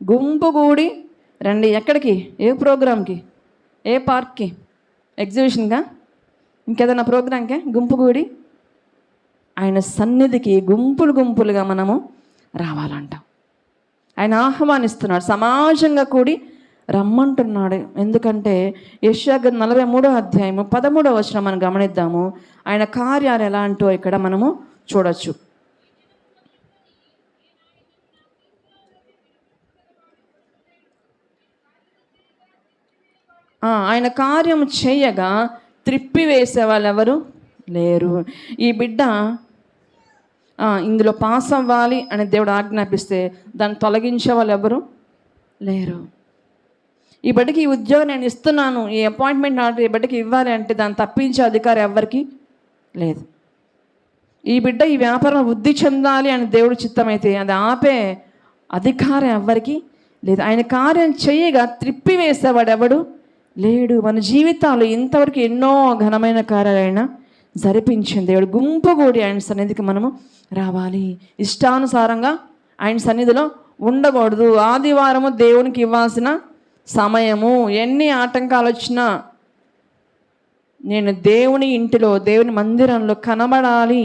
గుంపు కూడి రండి. ఎక్కడికి? ఏ ప్రోగ్రామ్కి? ఏ పార్క్కి? ఎగ్జిబిషన్గా? ఇంకేదైనా ప్రోగ్రామ్కే? గుంపు కూడి ఆయన సన్నిధికి గుంపులుగా మనము రావాలంట. ఆయన ఆహ్వానిస్తున్నాడు, సమాజంగా కూడి రమ్మంటున్నాడు. ఎందుకంటే యెషయా 43వ అధ్యాయము 13వ వచనం మనం గమనిద్దాము. ఆయన కార్యాలు ఎలా అంటూ ఇక్కడ మనము చూడొచ్చు. ఆయన కార్యం చేయగా త్రిప్పివేసే వాళ్ళు ఎవరు లేరు. ఈ బిడ్డ ఇందులో పాస్ అవ్వాలి అని దేవుడు ఆజ్ఞాపిస్తే దాన్ని తొలగించే వాళ్ళు ఎవరు లేరు. ఈ బిడ్డకి ఈ ఉద్యోగం నేను ఇస్తున్నాను, ఈ అపాయింట్మెంట్ ఆర్డర్ ఈ బిడ్డకి ఇవ్వాలి అంటే దాన్ని తప్పించే అధికారం ఎవరికి లేదు. ఈ బిడ్డ ఈ వ్యాపారం వృద్ధి చెందాలి అని దేవుడు చిత్తమైతే అది ఆపే అధికారం ఎవరికి లేదు. ఆయన కార్యం చేయగా త్రిప్పివేసేవాడు ఎవడు లేడు. మన జీవితాలు ఇంతవరకు ఎన్నో ఘనమైన కార్యాలైనా జరిపించింది దేవుడు. గుంపు కూడి ఆయన సన్నిధికి మనము రావాలి. ఇష్టానుసారంగా ఆయన సన్నిధిలో ఉండకూడదు. ఆదివారము దేవునికి ఇవ్వాల్సిన సమయము. ఎన్ని ఆటంకాలు వచ్చినా నేను దేవుని ఇంటిలో దేవుని మందిరంలో కనబడాలి,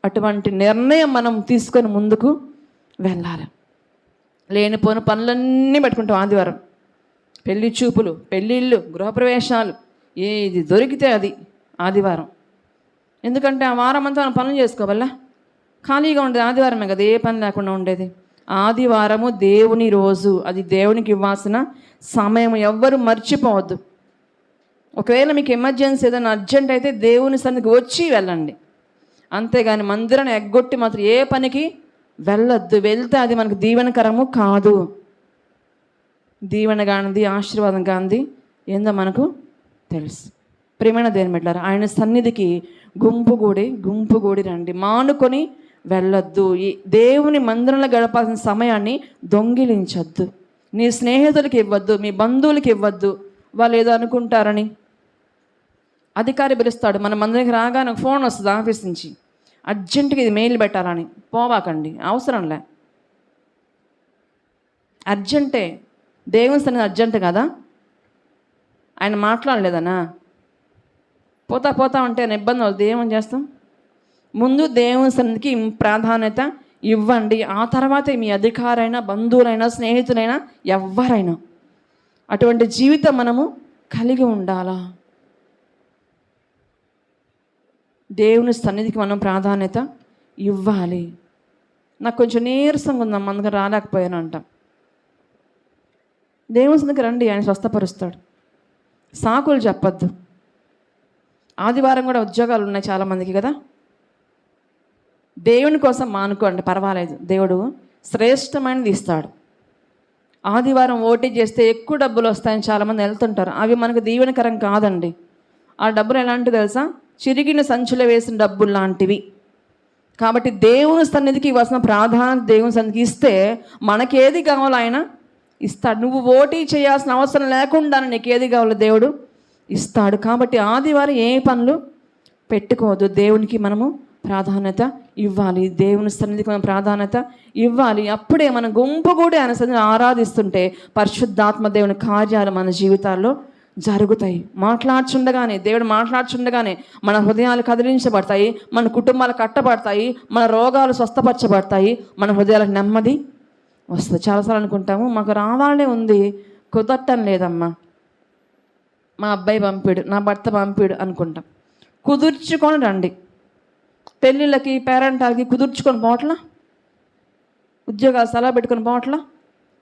అటువంటి నిర్ణయం మనం తీసుకొని ముందుకు వెళ్ళాలి. లేనిపోని పనులన్నీ పెట్టుకుంటాం ఆదివారం. పెళ్లి చూపులు, పెళ్ళిళ్ళు, గృహప్రవేశాలు, ఏది దొరికితే అది ఆదివారం. ఎందుకంటే ఆ వారం అంతా మనం పనులు చేసుకోవాలా, ఖాళీగా ఉండేది ఆదివారమే కదా, ఏ పని లేకుండా ఉండేది. ఆదివారము దేవుని రోజు, అది దేవునికి ఇవ్వాల్సిన సమయం. ఎవ్వరు మర్చిపోవద్దు. ఒకవేళ మీకు ఎమర్జెన్సీ ఏదైనా అర్జెంట్ అయితే దేవుని సన్నిధికి వచ్చి వెళ్ళండి, అంతేగాని మందిరాన్ని ఎగ్గొట్టి మాత్రం ఏ పనికి వెళ్ళొద్దు. వెళ్తే అది మనకు దీవెనకరము కాదు. దీవెన కానిది, ఆశీర్వాదం కానిది ఏందో మనకు తెలుసు. ప్రియమైన దేవుని బిడ్డలారా, ఆయన సన్నిధికి గుంపు కూడి రండి. మానుకొని వెళ్ళొద్దు. ఈ దేవుని మందిరంలో గడపాల్సిన సమయాన్ని దొంగిలించొద్దు. నీ స్నేహితులకి ఇవ్వద్దు, మీ బంధువులకి ఇవ్వద్దు. వాళ్ళు ఏదో అనుకుంటారని. అధికారి పిలుస్తాడు, మన మందిరికి రాగానే ఫోన్ వస్తుంది ఆఫీస్ నుంచి, అర్జెంటుగా ఇది మెయిల్ పెట్టాలని. పోవాకండి, అవసరంలే. అర్జెంటే. దేవుని సన్నిధి అర్జెంట్ కదా. ఆయన మాట్లాడలేదనా? పోతా ఉంటే ఇబ్బంది అవుతుంది. ఏమని చేస్తాం? ముందు దేవుని సన్నిధికి ప్రాధాన్యత ఇవ్వండి. ఆ తర్వాతే మీ అధికారైనా, బంధువులైనా, స్నేహితులైనా, ఎవరైనా. అటువంటి జీవితం మనము కలిగి ఉండాలా. దేవుని సన్నిధికి మనం ప్రాధాన్యత ఇవ్వాలి. నాకు కొంచెం నీరసంగా ఉందమ్మా, అందుకని రాలేకపోయాను అంటాం. దేవుని సన్నిధికి రండి, ఆయన స్వస్థపరుస్తాడు. సాకులు చెప్పద్దు. ఆదివారం కూడా ఉద్యోగాలు ఉన్నాయి చాలామందికి కదా. దేవుని కోసం మానుకోండి, పర్వాలేదు, దేవుడు శ్రేష్టమైనది ఇస్తాడు. ఆదివారం ఓటీ చేస్తే ఎక్కువ డబ్బులు వస్తాయని చాలామంది వెళ్తుంటారు. అవి మనకు దీవెనకరం కాదండి. ఆ డబ్బులు ఎలాంటివి తెలుసా? చిరిగిన సంచులో వేసిన డబ్బులు లాంటివి. కాబట్టి దేవుని సన్నిధికి ఇవ్వాల్సిన ప్రాధాన్యత దేవుని సన్నిధికి ఇస్తే మనకేది కావాలో ఆయన ఇస్తాడు. నువ్వు ఓటీ చేయాల్సిన అవసరం లేకుండా నీకు ఏది కావాలో దేవుడు ఇస్తాడు. కాబట్టి ఆదివారం ఏ పనులు పెట్టుకోవద్దు. దేవునికి మనము ప్రాధాన్యత ఇవ్వాలి. దేవుని సన్నిధికి మనం ప్రాధాన్యత ఇవ్వాలి. అప్పుడే మన గుంపు కూడా ఆయన సన్నిధిని ఆరాధిస్తుంటే పరిశుద్ధాత్మ దేవుని కార్యాలు మన జీవితాల్లో జరుగుతాయి. దేవుడు మాట్లాడుచుండగానే మన హృదయాలు కదిలించబడతాయి, మన కుటుంబాలు కట్టబడతాయి, మన రోగాలు స్వస్థపరచబడతాయి, మన హృదయాలకు నెమ్మది వస్తుంది. చాలాసార్లు అనుకుంటాము, మాకు రావాలనే ఉంది, కుదరటం లేదమ్మా, మా అబ్బాయి పంపిడు, నా భర్త పంపిడు అనుకుంటాం. కుదుర్చుకొని రండి. పెళ్ళిళ్ళకి, పేరెంటాలకి కుదుర్చుకొని పోవట్లా, ఉద్యోగాలు సలహా పెట్టుకొని పోవట్లా,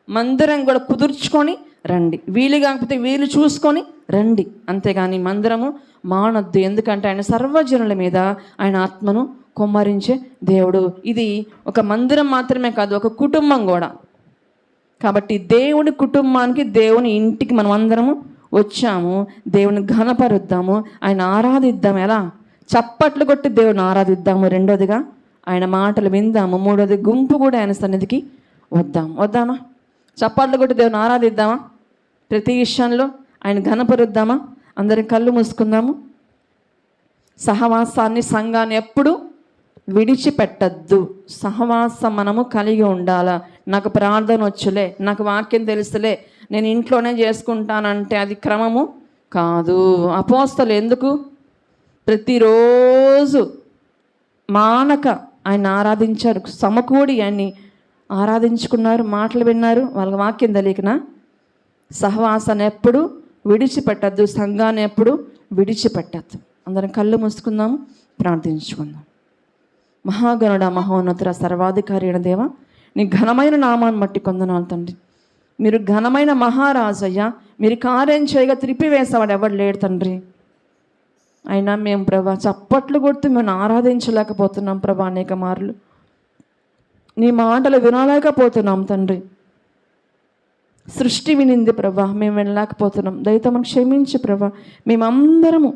మందిరం కూడా కుదుర్చుకొని రండి. వీలు కాకపోతే వీలు చూసుకొని రండి. అంతేగాని మందిరము మానొద్దు. ఎందుకంటే ఆయన సర్వజనుల మీద ఆయన ఆత్మను కుమ్మరించే దేవుడు. ఇది ఒక మందిరం మాత్రమే కాదు, ఒక కుటుంబం కూడా. కాబట్టి దేవుని కుటుంబానికి, దేవుని ఇంటికి మనం అందరము వచ్చాము. దేవుని ఘనపరుద్దాము, ఆయన ఆరాధిద్దాం. ఎలా? చప్పట్లు కొట్టి దేవుని ఆరాధిద్దాము. రెండోదిగా ఆయన మాటలు విందాము. మూడోది గుంపు కూడా ఆయన సన్నిధికి వద్దామా? చప్పట్లు కొట్టి దేవుని ఆరాధిద్దామా? ప్రతి విషయంలో ఆయన ఘనపరుద్దామా? అందరం కళ్ళు మూసుకుందాము. సహవాసాన్ని, సంఘాన్ని ఎప్పుడు విడిచిపెట్టద్దు. సహవాసం మనము కలిగి ఉండాలా. నాకు ప్రార్థన వచ్చులే, నాకు వాక్యం తెలుసులే, నేను ఇంట్లోనే చేసుకుంటానంటే అది క్రమము కాదు. అపోస్తలు ఎందుకు ప్రతిరోజు మానక ఆయన ఆరాధించారు, సమకూడి ఆయన్ని ఆరాధించుకున్నారు, మాటలు విన్నారు. వాళ్ళకి వాక్యం తెలియకనా? సహవాసాన్ని ఎప్పుడు విడిచిపెట్టద్దు, సంఘాన్ని ఎప్పుడు విడిచిపెట్టద్దు. అందరం కళ్ళు మూసుకుందాము, ప్రార్థించుకుందాం. మహాగణుడ, మహోన్నతుడ, సర్వాధికారి అయిన దేవ, నీ ఘనమైన నామాన్ని బట్టి కొందనాలు తండ్రి. మీరు ఘనమైన మహారాజయ్యా, మీరు కార్యం చేయగా త్రిప్పివేసేవాడు ఎవడు లేడు తండ్రి. అయినా మేము ప్రభా చప్పట్లు కొడుతూ మేము ఆరాధించలేకపోతున్నాం ప్రభా. అనేక మార్లు నీ మాటలు వినలేకపోతున్నాం తండ్రి. సృష్టి వినింది ప్రభా, మేము వినలేకపోతున్నాం. దయతో మనకు క్షమించి ప్రభా. మేమందరము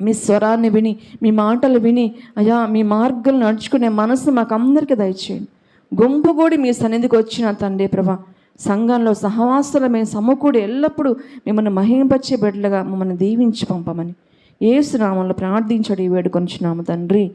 మీ స్వరాన్ని విని, మీ మాటలు విని అయ్యా మీ మార్గాలు నడుచుకునే మనసు మాకు అందరికీ దయచేయండి. గుంపు కూడి మీ సన్నిధికి వచ్చిన తండ్రి ప్రభా, సంఘంలో సహవాసుల మేము సమకూడి ఎల్లప్పుడూ మిమ్మల్ని మహింపచ్చే బిడ్డలుగా మమ్మల్ని దీవించి పంపమని యేసు నామములో ప్రార్థించడి వేడుకొంచున్నాము తండ్రి.